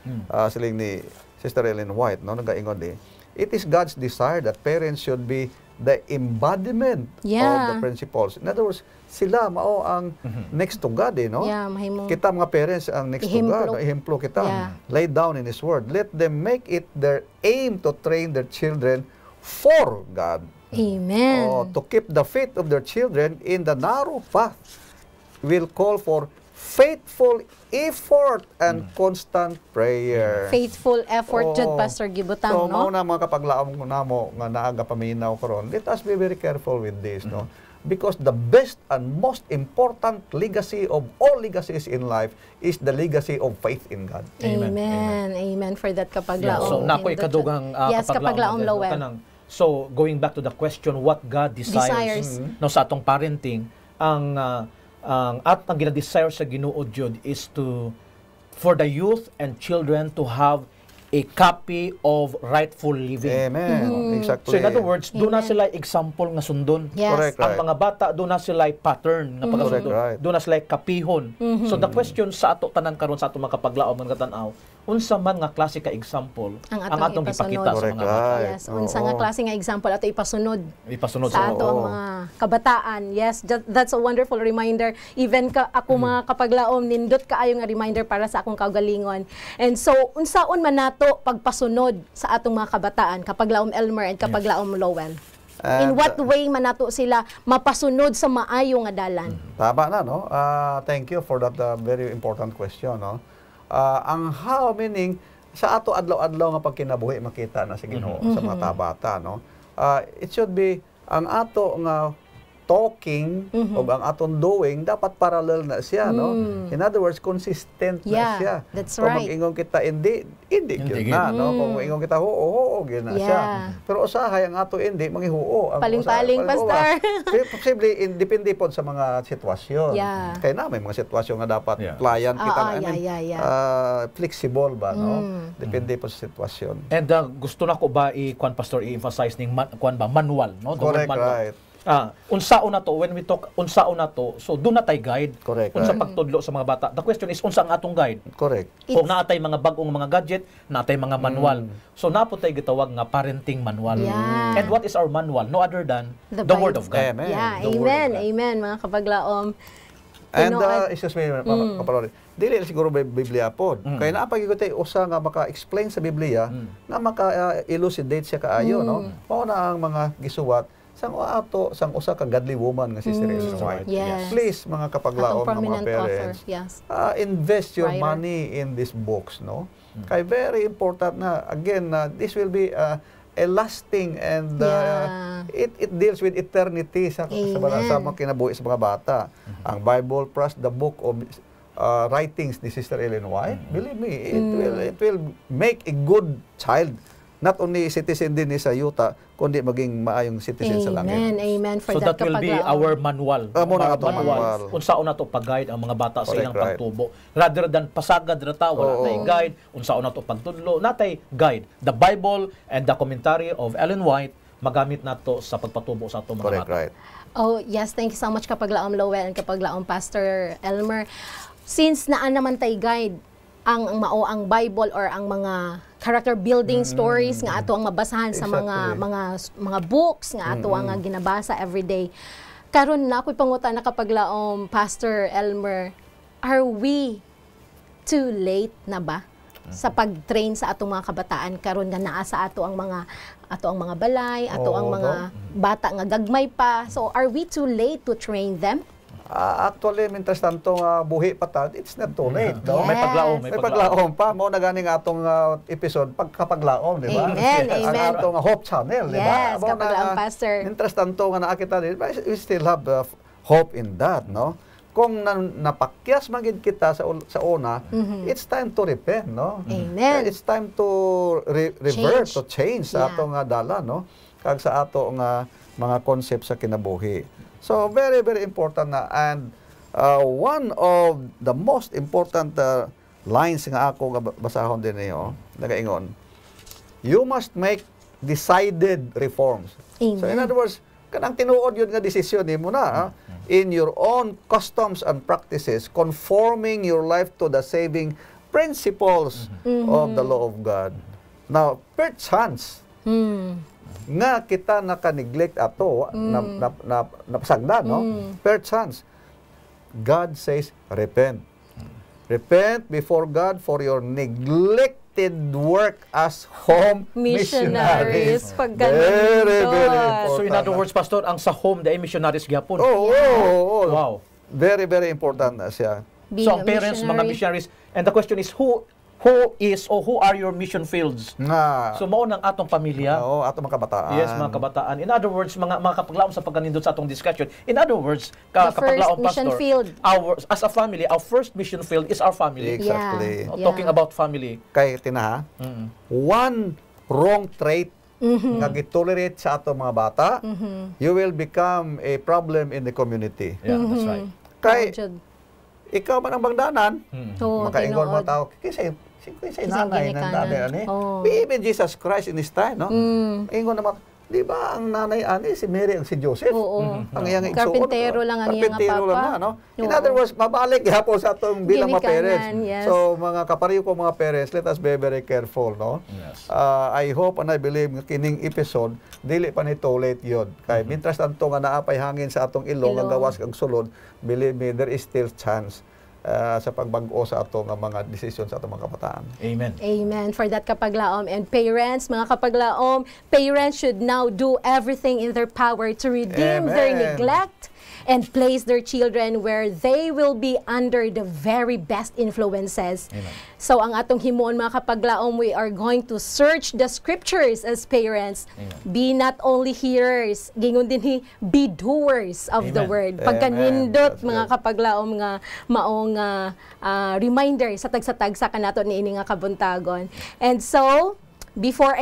Speaker 3: siling ni Sister Ellen White, no, nagaingon di. It is God's desire that parents should be the embodiment of
Speaker 2: Yeah.
Speaker 3: the principles. In other words, sila mao ang next to God, no?
Speaker 2: Yeah, mahimo.
Speaker 3: Kita mga parents ang next to
Speaker 2: Ehemplo.
Speaker 3: God, ehemplo kita.
Speaker 2: Yeah.
Speaker 3: Lay down in His Word. Let them make it their aim to train their children for God.
Speaker 2: Amen.
Speaker 3: To keep the faith of their children in the narrow path will call for faithful effort and constant prayer.
Speaker 2: Faithful effort jud
Speaker 3: Oo.
Speaker 2: Pastor Gibutang,
Speaker 3: So,
Speaker 2: no?
Speaker 3: mauna mga kapaglaom ko namo nga naaga paminaw karon. Let us be very careful with this, no? Because the best and most important legacy of all legacies in life is the legacy of faith in God.
Speaker 2: Amen. Amen for that kapag
Speaker 1: Yeah,
Speaker 2: laom.
Speaker 1: so nako
Speaker 2: Nindot
Speaker 1: ikadugang
Speaker 2: jud. Yes, kapag laom Lowell.
Speaker 1: So going back to the question what God desires, no sa atong parenting, ang gina-desire sa Ginoo jud is for the youth and children to have a copy of rightful living.
Speaker 3: Amen. Exactly.
Speaker 1: So in other words, doon na
Speaker 2: Amen.
Speaker 1: sila example nga sundon.
Speaker 2: Yes.
Speaker 3: Correct.
Speaker 1: Ang mga bata, doon na sila pattern nga pagkasundon.
Speaker 3: Correct, right.
Speaker 1: Doon na sila kapihon. So the question sa ato tanan karon sa ato mga kapaglaom nga tanaw, unsa man nga klase ka example
Speaker 2: Ang
Speaker 1: ang atong
Speaker 2: ipasunod.
Speaker 1: ipakita sa
Speaker 3: Correct,
Speaker 1: mga bata.
Speaker 3: right.
Speaker 2: Yes, unsa nga
Speaker 3: Oo.
Speaker 2: klase nga example ato ipasunod
Speaker 1: Ipasunod
Speaker 2: sa ato ang mga kabataan. Yes, that's a wonderful reminder. Even ako mga kapaglaom, nindot kaayo nga reminder para sa akong kaugalingon. And so, unsaon man nato pagpasunod sa atong mga kabataan, kapaglaom Elmer and kapaglaom Lowell? In
Speaker 3: And,
Speaker 2: what way man nato sila mapasunod sa maayo nga dalan?
Speaker 3: Tama na, no? Thank you for that very important question, no? Ang how, meaning, sa ato adlaw-adlaw nga pagkinabuhi makita na sa Ginoo sa mga tabata, no? It should be ang ato nga talking o ang atong doing dapat parallel na siya, no? In other words, consistent na
Speaker 2: Yeah,
Speaker 3: siya.
Speaker 2: that's
Speaker 3: Kung
Speaker 2: right.
Speaker 3: mag-ingon kita hindi
Speaker 1: Hindi
Speaker 3: yun na, no? Kung mag-ingon kita oo, yun na siya.
Speaker 2: Yeah.
Speaker 3: Pero usahay ang ato hindi manghihuo. Ang
Speaker 2: Paling-paling, Pastor.
Speaker 3: Posible depende po sa mga sitwasyon.
Speaker 2: Yeah.
Speaker 3: Kaya na may mga sitwasyon nga dapat
Speaker 1: Yeah.
Speaker 3: client kita flexible ba, no? Depende po sa sitwasyon.
Speaker 1: And gusto na ko ba Pastor i-emphasize ning manual, no? The word
Speaker 3: Correct,
Speaker 1: manual.
Speaker 3: right.
Speaker 1: Unsaon na to, when we talk unsaon na to, so do na tay guide.
Speaker 3: Correct,
Speaker 1: Unsa
Speaker 3: right.
Speaker 1: pagtudlo sa mga bata. The question is unsa ang atong guide?
Speaker 3: Correct.
Speaker 1: Kung naatay mga bagong mga gadget, naatay mga manual. So napo tay gitawag nga parenting manual.
Speaker 2: Yeah.
Speaker 1: And what is our manual? No other than
Speaker 2: The
Speaker 1: the word of
Speaker 2: Bible.
Speaker 1: God.
Speaker 3: Amen.
Speaker 2: Yeah,
Speaker 3: The word of
Speaker 2: amen,
Speaker 3: God.
Speaker 2: amen, mga kapaglaom.
Speaker 3: And
Speaker 2: Tinuod.
Speaker 3: excuse me, kapalori. Dili siguro may Biblia pod. Kaya naapagi ko tayo usa nga maka-explain sa Biblia nga maka-elucidate siya kaayo, no? Mao na ang mga gisuwat sang usa ka godly woman nga si Ellen White.
Speaker 2: Yes.
Speaker 3: Please mga kapaglaom
Speaker 2: Atong
Speaker 3: mga
Speaker 2: prominent
Speaker 3: parents,
Speaker 2: author, yes.
Speaker 3: invest your
Speaker 2: Writer.
Speaker 3: money in these books, no? Kay very important na again this will be a lasting and
Speaker 2: Yeah.
Speaker 3: it deals with eternity sa mga kinabuhi sa mga bata. Ang Bible plus the book of writings ni Sister Ellen White, believe me, it will make a good child, not only citizen din ni sa yuta, kundi maging maayong citizen sa langit.
Speaker 2: Amen, amen for
Speaker 1: So that will be
Speaker 2: kapaglaom.
Speaker 1: our manual.
Speaker 3: Muna
Speaker 1: Our
Speaker 3: atong manual.
Speaker 1: Unsaon na to pag-guide ang mga bata sa
Speaker 3: Correct,
Speaker 1: ilang
Speaker 3: right.
Speaker 1: pagtubo. Rather than pasagad rata, wala
Speaker 3: Oo.
Speaker 1: tay guide, unsaon na to pagtudlo, natay guide. The Bible and the commentary of Ellen White, magamit nato sa pagpatubo sa ato mga
Speaker 3: Correct,
Speaker 1: bata.
Speaker 3: right.
Speaker 2: Oh, yes, thank you so much kapaglaom Lowell and kapaglaom Pastor Elmer. Since naan naman tay guide ang ang Bible or ang mga character building stories nga ato ang mabasahan sa mga books nga ato ang ginabasa everyday. Karon na ako'y pangutan na kapaglaom Pastor Elmer, are we too late na ba sa pag-train sa atong mga kabataan karon nga naa sa ato ang mga balay, ato ang mga bata nga gagmay pa. So are we too late to train them?
Speaker 3: Actually, mintas tanto buhi patad, it's not too late. No?
Speaker 2: Yes.
Speaker 1: May paglaom,
Speaker 3: May paglaom pa. Mao na ganing atong episode pagkapaglaom, di ba?
Speaker 2: Amen,
Speaker 3: Ang
Speaker 2: amen.
Speaker 3: atong Hope Channel, di ba?
Speaker 2: Yes, kapaglaom, Pastor.
Speaker 3: Mintas tanto nga nakita din, we still have hope in that, no? Kung napakyas magid kita sa una, it's time to repent, no?
Speaker 2: Amen.
Speaker 3: It's time to revert,
Speaker 2: Change.
Speaker 3: to change sa
Speaker 2: Yeah.
Speaker 3: atong dala, no? Kag sa ato nga mga concept sa kinabuhi. So, very, very important na. And one of the most important lines nga ako nga basahon din niyo, nagaingon, you must make decided reforms.
Speaker 2: Amen.
Speaker 3: So, in other words, kanang tinuod yun nga desisyon mo na, in your own customs and practices, conforming your life to the saving principles of the law of God. Now, perchance, nga kita naka-neglect ato, napasagda, no? Perchance, God says, repent. Repent before God for your neglected work as home missionaries.
Speaker 2: Missionaries. Pagka
Speaker 3: Very, very
Speaker 2: nandun.
Speaker 3: important.
Speaker 1: So in other words, Pastor, ang sa home, the missionaries gyapon.
Speaker 3: Oh.
Speaker 1: Wow.
Speaker 3: Very, very important na siya.
Speaker 2: Being
Speaker 1: So ang
Speaker 2: a
Speaker 1: parents, mga
Speaker 2: missionary.
Speaker 1: missionaries, and the question is, who are your mission fields?
Speaker 3: Nga,
Speaker 1: So mao ng atong pamilya.
Speaker 3: oo, ato mga kabataan.
Speaker 1: Yes, mga kabataan. In other words, mga kapaglaom sa pagkanindot sa atong discussion. In other words,
Speaker 2: The first
Speaker 1: kapaglaom
Speaker 2: mission
Speaker 1: pastor,
Speaker 2: field.
Speaker 1: as a family, our first mission field is our family.
Speaker 3: Exactly.
Speaker 2: Yeah.
Speaker 1: Talking about family.
Speaker 3: Kay tinaha, one wrong trait nga gitolerate sa ato mga bata, you will become a problem in the community.
Speaker 1: Yeah, that's right.
Speaker 3: Kay
Speaker 2: Jud.
Speaker 3: ikaw man ang bangdanan,
Speaker 2: Oo,
Speaker 3: makaingon
Speaker 2: tinuod.
Speaker 3: mga tao, kasi
Speaker 2: Isang
Speaker 3: nanay ng
Speaker 2: ginikanan.
Speaker 3: dati,
Speaker 2: Oo.
Speaker 3: we even Jesus Christ in His time, no? Ingon naman, Di ba ang nanay ani si Mary ang si Joseph?
Speaker 2: Oo.
Speaker 3: Ang iyang
Speaker 2: Karpintero lang ang iyang
Speaker 3: Karpintero
Speaker 2: papa.
Speaker 3: lang na, no? In
Speaker 2: Oo.
Speaker 3: other words, mabalik gihapon sa atong bilang mga parents.
Speaker 2: Ginikanan, yes.
Speaker 3: So mga kapariyo ko mga parents, let us be very careful, no?
Speaker 1: Yes.
Speaker 3: I hope and I believe nga kining episode dili pa ni too late yun. Kay mintras tanto nga naapay hangin sa atong ilong ang
Speaker 2: Ilong.
Speaker 3: gawas kag sulod, believe me, there is still chance sa pagbag-o sa ato nga mga desisyon sa atong mga kabataan.
Speaker 1: Amen.
Speaker 2: Amen for that kapaglaom. And parents, mga kapaglaom, parents should now do everything in their power to redeem their
Speaker 3: Amen.
Speaker 2: neglect and place their children where they will be under the very best influences.
Speaker 1: Amen.
Speaker 2: So ang atong himuon mga kapaglaom, we are going to search the scriptures as parents.
Speaker 1: Amen.
Speaker 2: Be not only hearers, gingon din be doers of the
Speaker 1: Amen.
Speaker 2: word.
Speaker 3: Amen.
Speaker 2: Pagkanindot
Speaker 3: That's
Speaker 2: mga
Speaker 3: good.
Speaker 2: kapaglaom nga maong reminder sa tagsa-tagsa kanato niini nga kabuntagon. And so before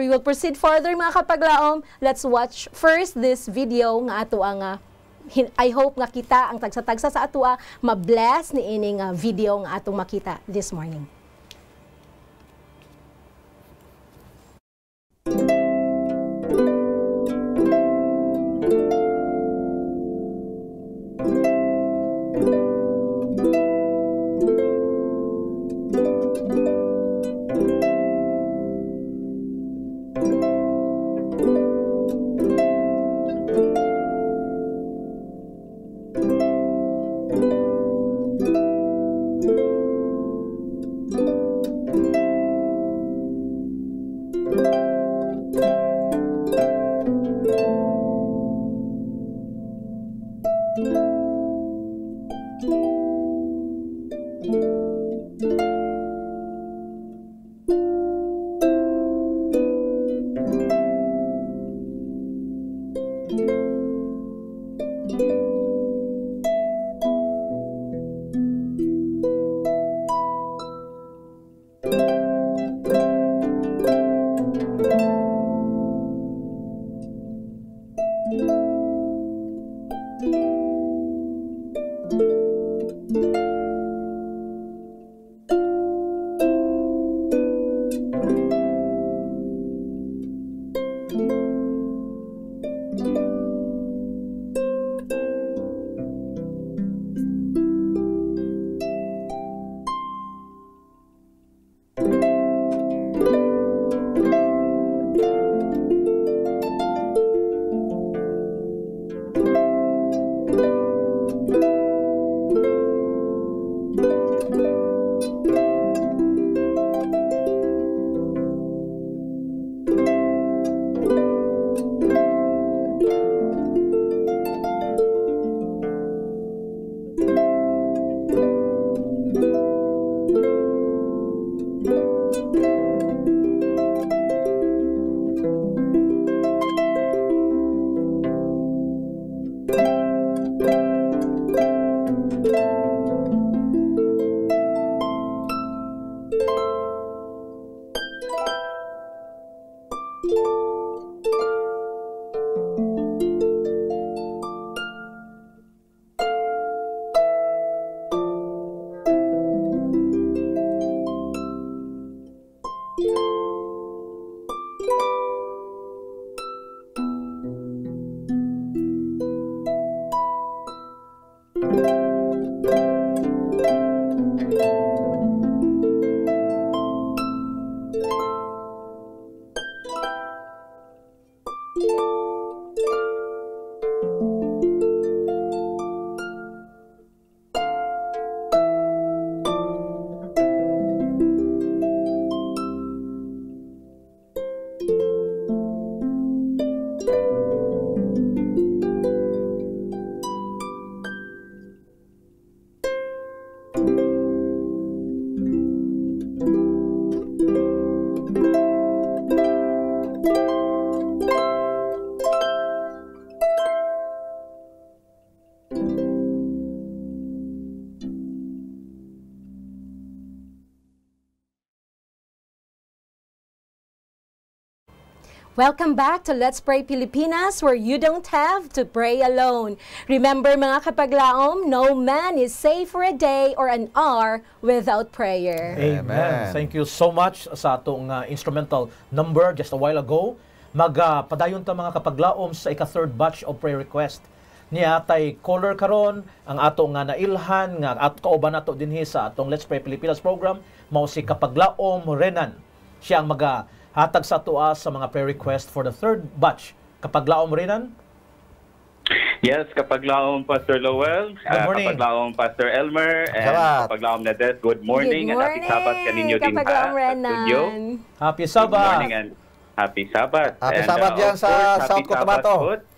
Speaker 2: we will proceed further mga kapaglaom, let's watch first this video nga ato ang I hope nga kita ang tagsa-tagsa sa atua ma-bless ni ining video nga atong makita this morning. Welcome back to Let's Pray Pilipinas, where you don't have to pray alone. Remember mga kapaglaom, no man is safe for a day or an hour without prayer.
Speaker 1: Amen.
Speaker 3: Amen.
Speaker 1: Thank you so much sa atong instrumental number just a while ago. magpadayon ta mga kapaglaom sa ika-third batch of prayer request. Niya tay caller karon ang ato nga nailhan nga at kauban nato dinhi sa atong Let's Pray Pilipinas program mao si kapaglaom Renan. Siya ang magahatag sa atoa sa mga prayer request for the third batch. Kapaglaom Renan.
Speaker 5: Yes, kapaglaom Pastor Lowell,
Speaker 1: Good morning.
Speaker 5: kapaglaom Pastor Elmer, and
Speaker 3: Salamat.
Speaker 5: kapaglaom Nadet, good morning,
Speaker 2: Good
Speaker 5: and happy Sabbath kaninyo din
Speaker 2: Kapaglaom
Speaker 5: sa studio.
Speaker 2: Renan.
Speaker 1: Happy
Speaker 5: Good
Speaker 1: Sabbath.
Speaker 5: morning and happy Sabbath.
Speaker 3: Happy
Speaker 5: And,
Speaker 3: Sabbath
Speaker 5: of
Speaker 3: dyan sa
Speaker 5: course,
Speaker 3: South
Speaker 5: happy Sabbath
Speaker 3: Cotabato.
Speaker 5: po.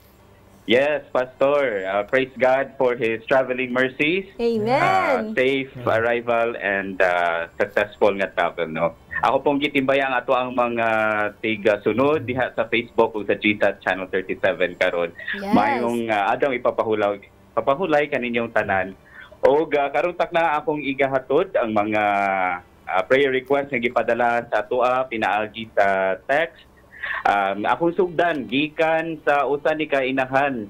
Speaker 5: Yes, Pastor. Praise God for His traveling mercies.
Speaker 2: Amen.
Speaker 5: Safe arrival and successful nga travel, no? Ako pong gitimbaya ang ato ang mga tiga-sunod diha sa Facebook ug sa GSAT Channel 37 karon.
Speaker 2: Yes.
Speaker 5: Mayong adong papahulay kaninyong tanan. O karon tak na akong igahatod ang mga prayer request nga gipadala sa atoa pinaagi sa text. Akong sugdan gikan sa usa ni kainahan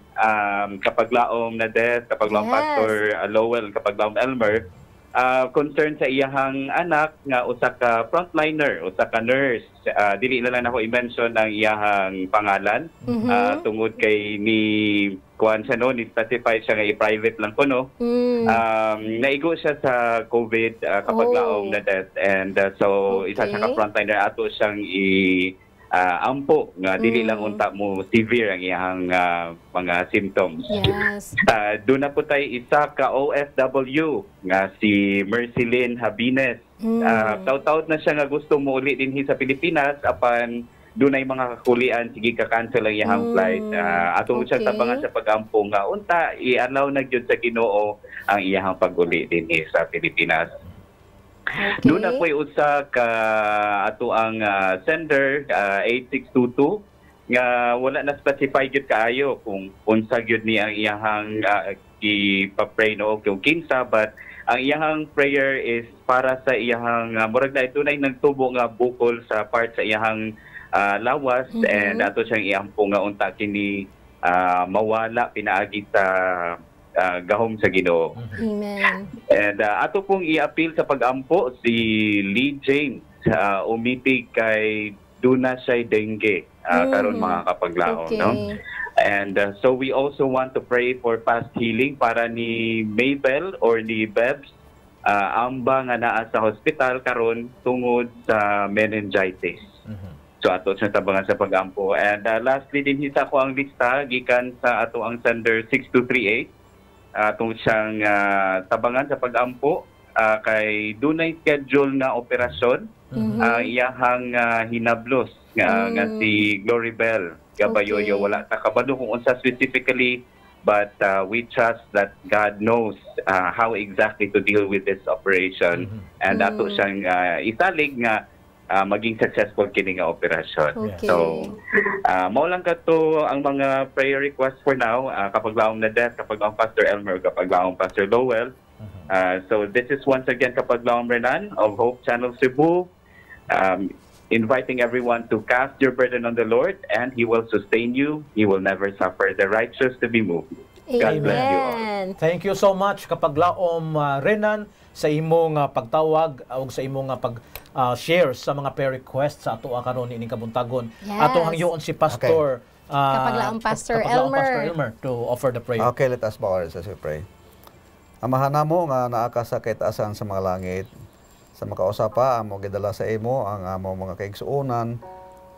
Speaker 5: kapaglaom Nadet, kapaglaom
Speaker 2: Yes.
Speaker 5: Pastor Lowell, kapaglaom Elmer, concern sa iyahang anak nga usa ka frontliner, usa ka nurse. Dili na lang ako i-mention ang iyahang pangalan tungod kay ni kuan siya no, ni specify siya nga i-private lang ko no. Naigo siya sa COVID kapaglaom Nadet, and so isa siya ka frontliner, ato siyang ampo nga dili lang unta mo severe ang iyang mga symptoms.
Speaker 2: Yes.
Speaker 5: Doon na po tayo isa ka OFW nga si Mercylin Habines. Taut-taut na siya nga gusto mo uli din sa Pilipinas apan doon ay mga kakulian, sige ka-cancel ang iyang flight. Atong siya tabangan sa pag-ampo nga unta i-allow na gyud sa Ginoo ang iyang pag-uli din sa Pilipinas.
Speaker 2: Okay.
Speaker 5: Doon ako'y usa ka ato ang sender 8622 nga wala na specify gyud kaayo kung unsa gyud ni ang iyahang i-pray no kung kinsa, but ang iyahang prayer is para sa iyahang murag na ito na nagtubo nga bukol sa part sa iyahang lawas, and ato siyang iampo nga unta kini mawala pinaagi sa gahom sa Ginoo.
Speaker 2: Amen.
Speaker 5: And ato pong i-appeal sa pag-ampo si Lee James, umitig kay duna siya dengue karon mga kapaglaom,
Speaker 2: Okay.
Speaker 5: no? And so we also want to pray for fast healing para ni Mabel or ni Bebs, amba nga naa sa hospital karon tungod sa meningitis. So ato sa tabangan sa pag-ampo. And lastly din hisa ko ang lista gikan sa ato ang sender 6238. Atong siyang tabangan sa pag-ampo kay dunay schedule na operasyon iyahang hinablos nga si Gloribel Gabayoyo.
Speaker 2: Okay.
Speaker 5: Wala ta kabalo kung unsa specifically, but we trust that God knows how exactly to deal with this operation, and ato siyang isalig nga maging successful kini nga operasyon.
Speaker 2: Okay.
Speaker 5: So mao lang kato ang mga prayer requests for now. Kapaglaom Nadet, kapaglaom Pastor Elmer, kapaglaom Pastor Lowell. So this is once again kapaglaom Renan of Hope Channel Cebu, inviting everyone to cast your burden on the Lord and He will sustain you. He will never suffer the righteous to be moved. God bless you all.
Speaker 2: Amen.
Speaker 1: Thank you so much kapaglaom Renan sa imong pagtawag o sa imong pag-share sa mga prayer requests sa ato karon ining kabuntagon.
Speaker 2: Yes.
Speaker 1: Atong hangyoon si Pastor
Speaker 2: Kapaglaom Pastor
Speaker 1: Pastor
Speaker 2: Elmer.
Speaker 1: Elmer to offer the prayer.
Speaker 3: Okay, let us bow ourselves as we pray. Amahan namo nga naa ka sa kaitaasan sa mga langit, sa makausapa amo gidala sa imo ang amo mga kaigsuonan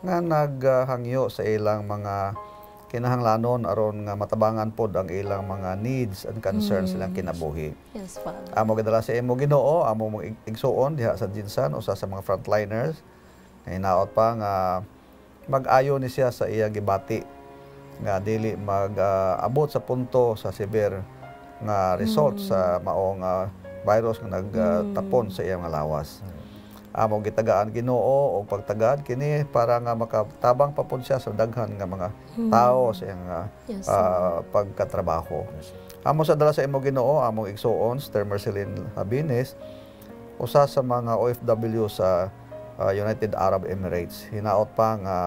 Speaker 3: nga naghangyo sa ilang mga kinahanglanon aron nga matabangan pod ang ilang mga needs and concerns silang kinabuhi.
Speaker 2: Yes, Father.
Speaker 3: Amo gidala sa imo Ginoo, amo mong igsuon diha sa Jinsan usa sa mga frontliners. Hinaot pa nga mag-ayo ni siya sa iya gibati nga dili mag-abot sa punto sa severe nga result sa maong virus nga nagtapon sa iyang lawas. Amo gitagaan Ginoo og pagtagad kini para nga makatabang pa pud siya sa daghan nga mga tao sa iyang
Speaker 2: Yes,
Speaker 3: pagkatrabaho. Amo sa dala sa imo Ginoo, among igsuon Sister Mercylin Habines, usa sa mga OFW sa United Arab Emirates. Hinaot pa nga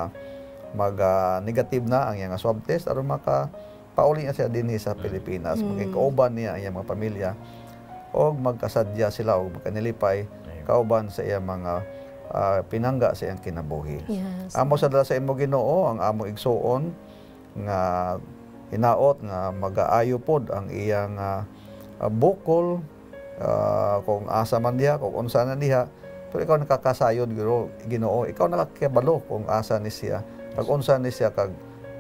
Speaker 3: mag-negative na ang iyang swab test aron makapauli na siya dinhi sa Pilipinas. Maging kauban niya ang iyang mga pamilya og magkasadya sila og magkanilipay kauban sa iyang mga pinangga sa iyang kinabuhi.
Speaker 2: Yes.
Speaker 3: Amo sa dala sa imo Ginoo ang amo igsuon nga hinaot nga mag-aayo pod ang iyang bukol kung asa man diha, kung unsa na diha. Pero ikaw nakakasayod Ginoo, ikaw nakakibalo kung asa ni siya, kag unsa ni siya kag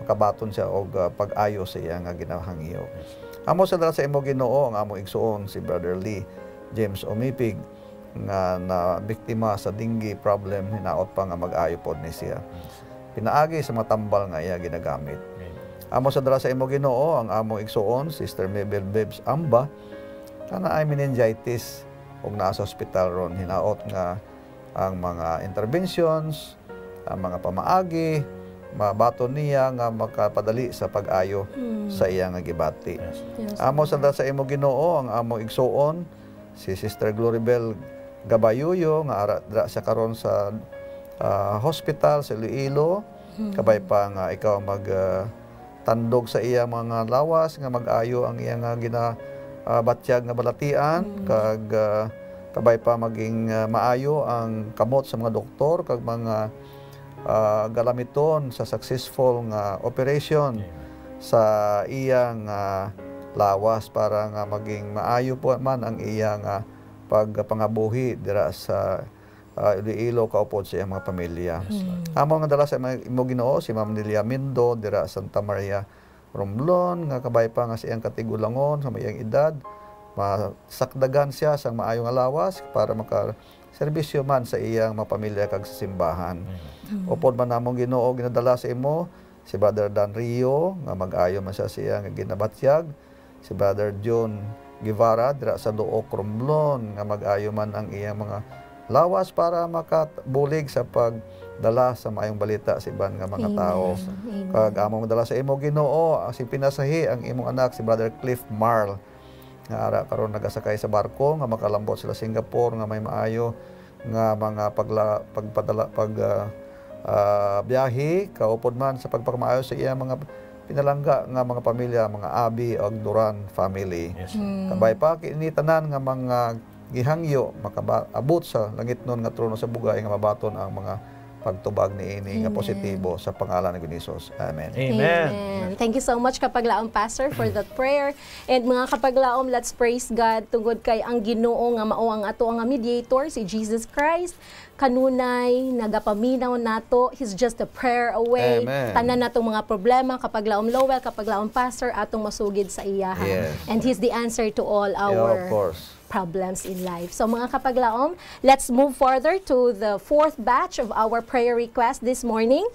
Speaker 3: makabaton siya og pag-ayo sa iya nga ginahangyo. Amo sa dala sa imo Ginoo ang amo igsuon si Brother Lee James Omipig nga na biktima sa dengue problem, hinaot pa nga mag-ayo pod ni siya. Pinaagi sa matambal nga iya ginagamit. Amo sa dala sa imo Ginoo ang amo igsuon Sister Mabel Bebs Amba kana ay meningitis ug naa sa ospital ron, hinaot nga ang mga interventions, ang mga pamaagi mabaton niya nga makapadali sa pag-ayo sa iya nga gibati.
Speaker 2: Yes.
Speaker 3: Amo sa dala sa imo Ginoo ang amo igsuon si Sister Gloribel Gabayuyo nga ara siya karon sa hospital sa Iloilo. Kabay pa nga ikaw mag tandog sa iya mga lawas nga mag-ayo ang iya nga batyag nga balatian kag kabay pa maging maayo ang kamot sa mga doktor kag mga galamiton sa successful nga operation sa iyang lawas para nga maging maayo po man ang iyang pagpangabuhi dira sa Iloilo kaupod sa iyang mga pamilya. Amo nga dala sa imo Ginoo si Ma'am Nelia Mindo dira Santa Maria Romblon nga kabay pa nga sa iyang katigulangon sa iyang edad, masakdagan siya sa maayo nga lawas para maka-serbisyo man sa iyang mga pamilya kag sa simbahan. Upod man namong Ginoo ginadala sa imo si Brother Dan Rio nga mag-ayo man siya sa iyang ginabatyag, si Brother John Guevara dira sa Duok Romblon nga mag-ayo man ang iyang mga lawas para makabulig sa pagdala sa maayong balita sa iban nga mga tao. Kag among madala sa imo Ginoo si pinasahi ang imong anak si Brother Cliff Marl nga ara karon nagasakay sa barko nga makalambot sila Singapore nga may maayo nga mga biyahe kaupod man sa pagpamaayo sa iyang mga pinalangga nga mga pamilya, mga Abi o Duran family.
Speaker 1: Yes.
Speaker 3: Kabay pa kini tanan nga mga gihangyo makaabot sa langit nun nga trono sa bugay nga mabaton ang mga pagtubag ni ini nga positibo sa pangalan ni Jesus. Amen.
Speaker 1: Amen.
Speaker 2: Thank you so much Kapaglaom Pastor for that prayer. And mga Kapaglaom, let's praise God tungod kay ang Ginoo nga mao ang ato nga mediator si Jesus Christ. Kanunay nagapaminaw nato, he's just a prayer away.
Speaker 3: Amen.
Speaker 2: Tanan natong mga problema Kapaglaom Lowell, Kapaglaom Pastor atong masugid sa iyaha.
Speaker 3: Yes.
Speaker 2: And he's the answer to all
Speaker 3: Yeah,
Speaker 2: our
Speaker 3: of course.
Speaker 2: problems in life. So mga Kapaglaom, let's move further to the fourth batch of our prayer request this morning.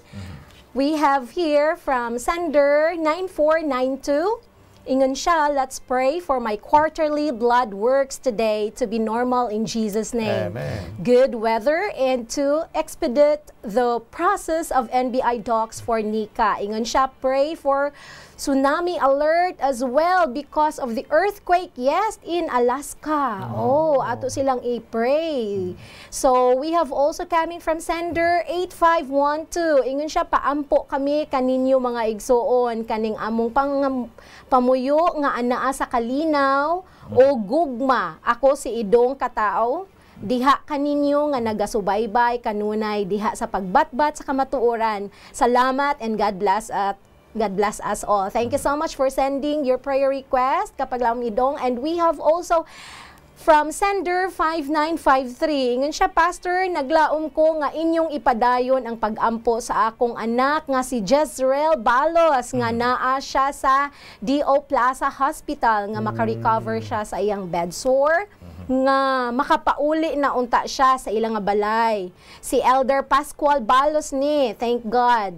Speaker 2: We have here from sender 9492. Ingon siya, let's pray for my quarterly blood works today to be normal in Jesus' name.
Speaker 3: Amen.
Speaker 2: Good weather and to expedite the process of NBI docs for Nika. Ingon siya, pray for tsunami alert as well because of the earthquake, yes, in Alaska. Oh, ato silang i-pray. So, we have also coming from sender 8512. Ingon siya, paampo kami kaninyo mga igsoon, kaning among pamuyo nga anaa sa kalinaw o gugma. Ako si Idong Katao. Diha kaninyo nga nagasubaybay kanunay diha sa pagbatbat sa kamatuoran. Salamat and God bless us all. Thank you so much for sending your prayer request, Kapaglaom Idong. And we have also from sender 5953. Ingon siya, Pastor, naglaom ko nga inyong ipadayon ang pag-ampo sa akong anak nga si Jezreel Balos nga naa siya sa D.O. Plaza Hospital nga makarecover siya sa iyang bed sore nga makapauli na unta siya sa ilang nga balay. Si Elder Pascual Balos ni, thank God.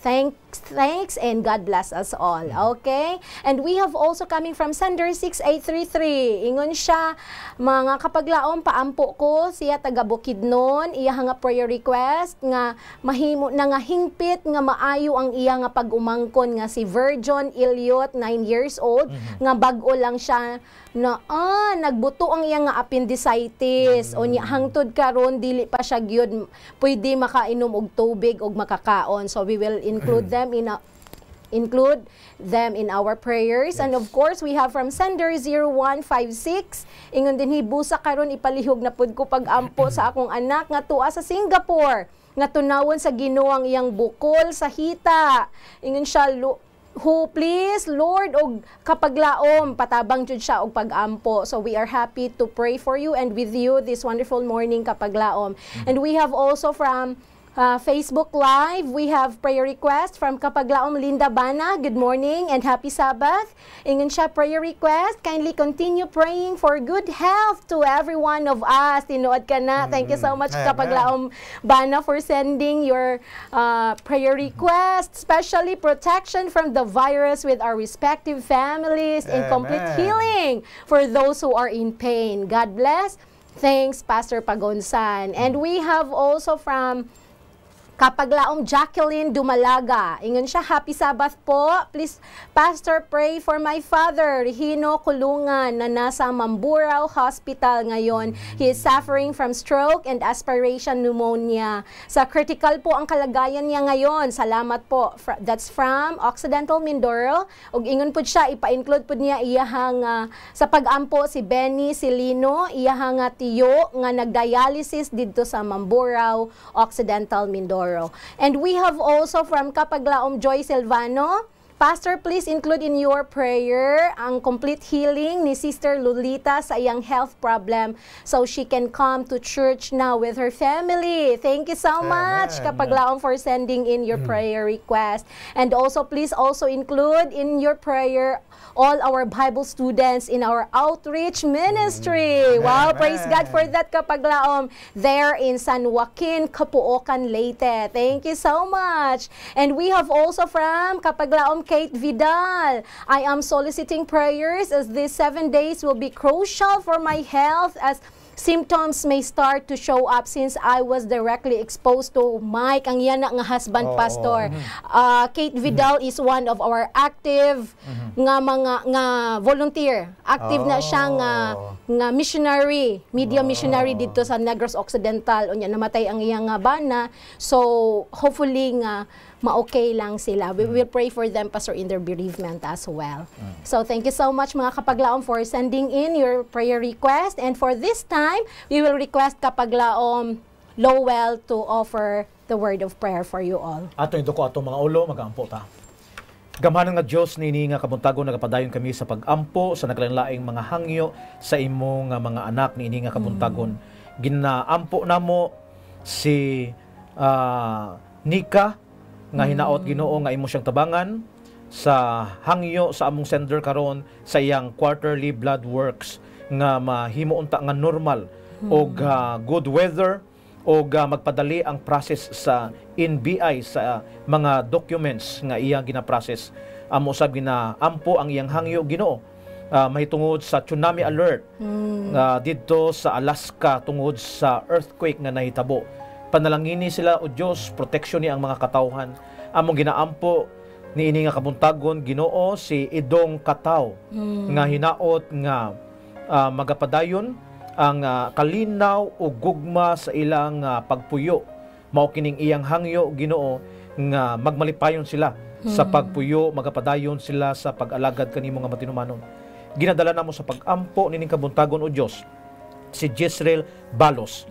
Speaker 2: Thanks, and God bless us all. Okay? And we have also coming from sender 6833. Ingon siya, mga Kapaglaom, paampo ko siya taga Bukidnon, iya nga prayer request nga mahimo na nga hingpit nga maayo ang iya nga pag-umangkon nga si Virgin Elliot, 9 years old, nga bag-o lang siya na nagbuto ang iya nga appendicitis. O niya hangtod karon dili pa siya gyud pwede makainom og tubig og makakaon. So we will include them in include them in our prayers. And of course, we have from sender 0156. Ingon din hibusa karon ipalihog na pud ko pag-ampo sa akong anak nga tuwa sa Singapore. Nga tunawon sa Ginoo ang iyang bukol sa hita. Ingon siya, who please Lord og kapaglaom patabang jud siya og pag-ampo. So we are happy to pray for you and with you this wonderful morning kapaglaom. And we have also from Facebook Live, we have prayer request from Kapaglaom Linda Bana. Good morning and happy Sabbath. Ingon siya prayer request, kindly continue praying for good health to every one of us. Tinuod ka na. Thank you so much Kapaglaom Bana for sending your prayer request, especially protection from the virus with our respective families and complete healing for those who are in pain. God bless. Thanks Pastor Pagonsan. And we have also from Kapaglaom Jacqueline Dumalaga. Ingon siya, happy Sabbath po. Please, Pastor, pray for my father, Regino Kulungan, na nasa Mamburao Hospital ngayon. He is suffering from stroke and aspiration pneumonia. Sa critical po ang kalagayan niya ngayon. Salamat po. That's from Occidental Mindoro. Og ingon po siya, ipa-include po niya iyahang sa pag-ampo si Benny Silino, iyahang tiyo nga nagdialysis dito sa Mamburao, Occidental Mindoro. And we have also from Kapaglaom Joy Silvano. Pastor, please include in your prayer ang complete healing ni Sister Lolita sa iyang health problem so she can come to church now with her family. Thank you so much, Kapaglaom, for sending in your prayer request. And also, please also include in your prayer all our Bible students in our outreach ministry. Wow, praise God for that, Kapaglaom, there in San Joaquin, Capuocan, Leyte. Thank you so much. And we have also from Kapaglaom Kate Vidal. I am soliciting prayers as these 7 days will be crucial for my health as symptoms may start to show up since I was directly exposed to Mike, ang yan nga husband pastor. Kate Vidal is one of our active nga volunteer. Active na siya nga missionary, media missionary dito sa Negros Occidental. Unya namatay ang iyang bana. So hopefully nga ma-okay lang sila. We will pray for them, Pastor, in their bereavement as well. So thank you so much mga Kapaglaom for sending in your prayer request. And for this time, we will request Kapaglaom Lowell to offer the word of prayer for you all.
Speaker 1: Ato ito ko atong mga ulo, mag-aampo ta. Gamanan nga Diyos, nini nga kabuntago, nagapadayon kami sa pag-ampo, sa naglaing mga hangyo, sa imong mga anak, nini nga kabuntagon. Ginaampo namo si Nika, nga hinaot Ginoo nga imo siyang tabangan sa hangyo sa among sender karon sa iyang quarterly blood works nga mahimo unta nga normal og good weather og magpadali ang process sa NBI sa mga documents nga iyang gina-process. Amo usab ginaampo ang iyang hangyo Ginoo mahitungod sa tsunami alert didto sa Alaska tungod sa earthquake nga nahitabo. Panalangini sila o Diyos, proteksyon ni ang mga katawhan. Among ginaampo ni ini nga kabuntagon Ginoo si Idong Kataw nga hinaot nga magapadayon ang kalinaw o gugma sa ilang pagpuyo. Mao kining iyang hangyo Ginoo nga magmalipayon sila sa pagpuyo, magapadayon sila sa pag-alagad kanimo nga matinumanon. Ginadala namo sa pag-ampo nining kabuntagon o Diyos si Jezreel Balos.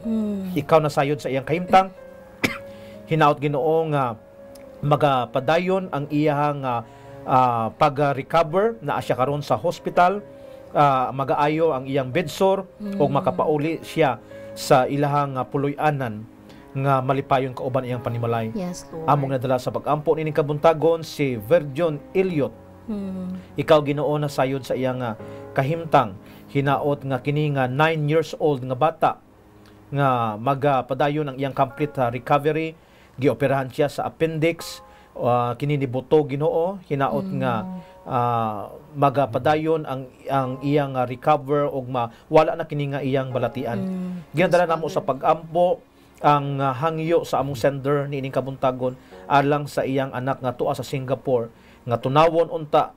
Speaker 1: Ikaw na sayod sa iyang kahimtang. Hinaot Ginoo nga magapadayon ang iyang pag-recover na asya karon sa hospital, magaayo ang iyang bedsore o makapauli siya sa ilahang puloy-anan nga malipayon kauban iyang panimalay.
Speaker 2: Yes, Lord.
Speaker 1: Among nadala sa pag-ampo nining kabuntagon si Virgin Elliot. Ikaw Ginoo na sayod sa iyang kahimtang. Hinaot nga kini nga 9 years old nga bata nga magapadayon ang iyang complete recovery. Gioperahan siya sa appendix, kini ni buto Ginoo. Hinaot nga magapadayon ang iyang recover og wala na kini nga iyang balatian. Ginadala namo sa pag-ampo ang hangyo sa among sender niining kabuntagon alang sa iyang anak nga tuwa sa Singapore nga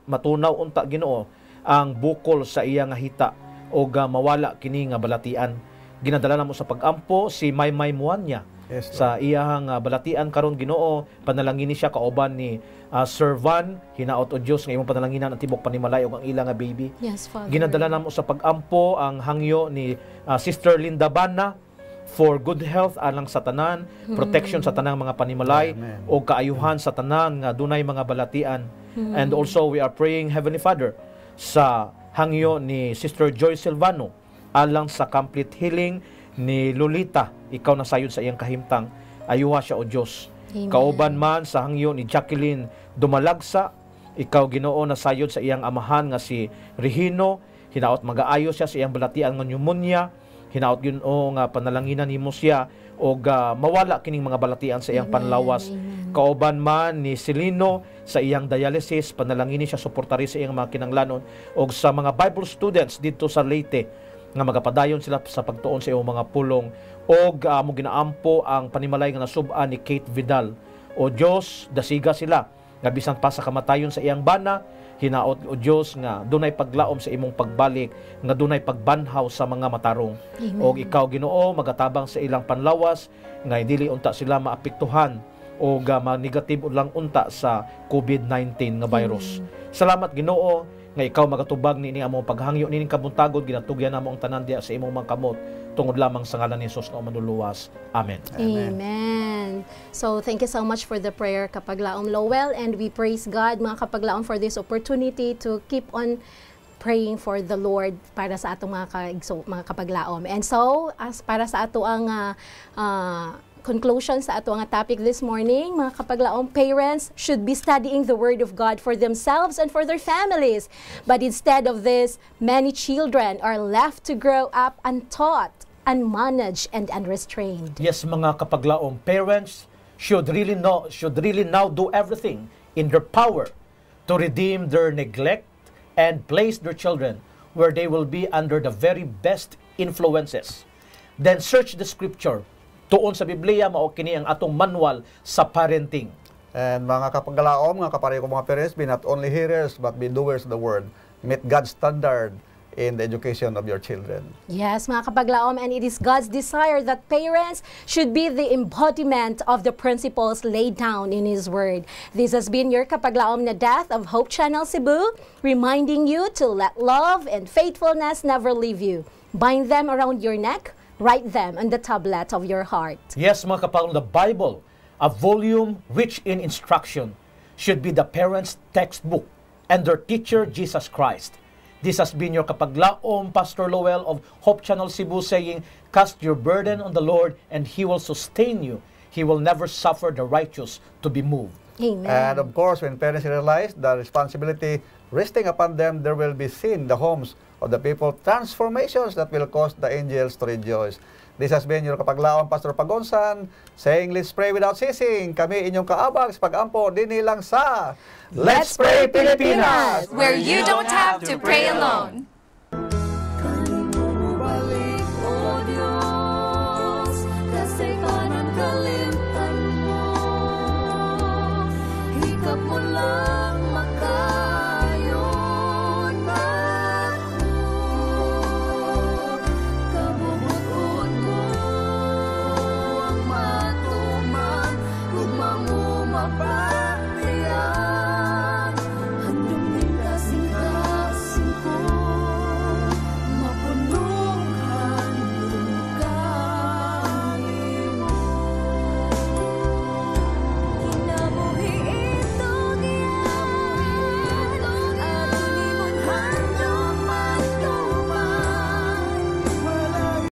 Speaker 1: matunaw unta Ginoo ang bukol sa iyang hita o mawala kini nga balatian. Ginadala namo sa pag-ampo si Maymay Muanya
Speaker 3: Yes, Lord.
Speaker 1: sa iyahang balatian karon Ginoo, panalangin ni siya kauban ni Sir Van, hinaot o Dios nga imong panalanginan ang tibok panimalay ug ang ila nga baby.
Speaker 2: Yes, Father.
Speaker 1: Ginadala namo sa pag-ampo ang hangyo ni Sister Linda Bana for good health alang sa tanan, protection sa tanang mga panimalay
Speaker 3: Amen.
Speaker 1: o kaayuhan sa tanan nga dunay mga balatian. And also we are praying, Heavenly Father, sa hangyo ni Sister Joy Silvano alang sa complete healing ni Lolita. Ikaw na sayod sa iyang kahimtang, ayuha siya o Dios.
Speaker 2: Amen.
Speaker 1: Kauban man sa hangyo ni Jacqueline Dumalagsa, ikaw Ginoo na sayod sa iyang amahan nga si Regino, hinaot mag-aayo siya sa iyang balatian nga pneumonia, hinaot Ginoo nga panalanginan nimo siya og mawala kining mga balatian sa iyang panlawas. Kauban man ni Celino sa iyang dialysis, panalangini siya suportari sa iyang mga kinanglanon og sa mga Bible students dito sa Leyte nga magapadayon sila sa pagtuon sa iyong mga pulong og mo ginaampo ang panimalay nga nasub-an ni Kate Vidal. O Dios, dasiga sila nga bisan pa sa kamatayon sa iyang bana, hinaot o Dios nga dunay paglaom sa imong pagbalik, nga dunay pagbanhaw sa mga matarong. Og ikaw Ginoo magatabang sa ilang panlawas nga dili unta sila maapektuhan o ma-negative lang unta sa COVID-19 nga virus. Salamat Ginoo nga ikaw magatubag ni among paghangyo nining kabuntagod, ginatugyan namo ang tanan diha sa imong mga kamot tungod lamang sa ngalan ni Jesus nga manluluwas. Amen.
Speaker 2: Amen. So, thank you so much for the prayer, Kapaglaom Lowell, and we praise God, mga Kapaglaom, for this opportunity to keep on praying for the Lord para sa atong mga Kapaglaom. And so, as para sa ato ang conclusion sa ato nga topic this morning, mga Kapaglaom, parents should be studying the Word of God for themselves and for their families. But instead of this, many children are left to grow up untaught, unmanaged, and unrestrained.
Speaker 1: Yes, mga Kapaglaom, parents should really now do everything in their power to redeem their neglect and place their children where they will be under the very best influences. Then search the scripture. Tuon sa Biblia mao kini ang atong manual sa parenting.
Speaker 3: And mga Kapaglaom, mga kapare ko mga parents, be not only hearers but be doers of the word. Meet God's standard in the education of your children.
Speaker 2: Yes, mga Kapaglaom, and it is God's desire that parents should be the embodiment of the principles laid down in His Word. This has been your Kapaglaom na Death of Hope Channel Cebu, reminding you to let love and faithfulness never leave you. Bind them around your neck, write them on the tablet of your heart.
Speaker 1: Yes, mga Kapaglaom, the Bible, a volume rich in instruction, should be the parents' textbook and their teacher, Jesus Christ. This has been your Kapaglaom, Pastor Lowell of Hope Channel Cebu, saying, cast your burden on the Lord and He will sustain you. He will never suffer the righteous to be moved.
Speaker 2: Amen.
Speaker 3: And of course, when parents realize the responsibility resting upon them, there will be seen the homes of the people, transformations that will cause the angels to rejoice. This has been your Kapaglaom, Pastor Pagonsan, saying, let's pray without ceasing. Kami inyong kaabag sa pag-ampo din lang sa
Speaker 2: Let's Pray Pilipinas,
Speaker 6: where you don't have to pray alone.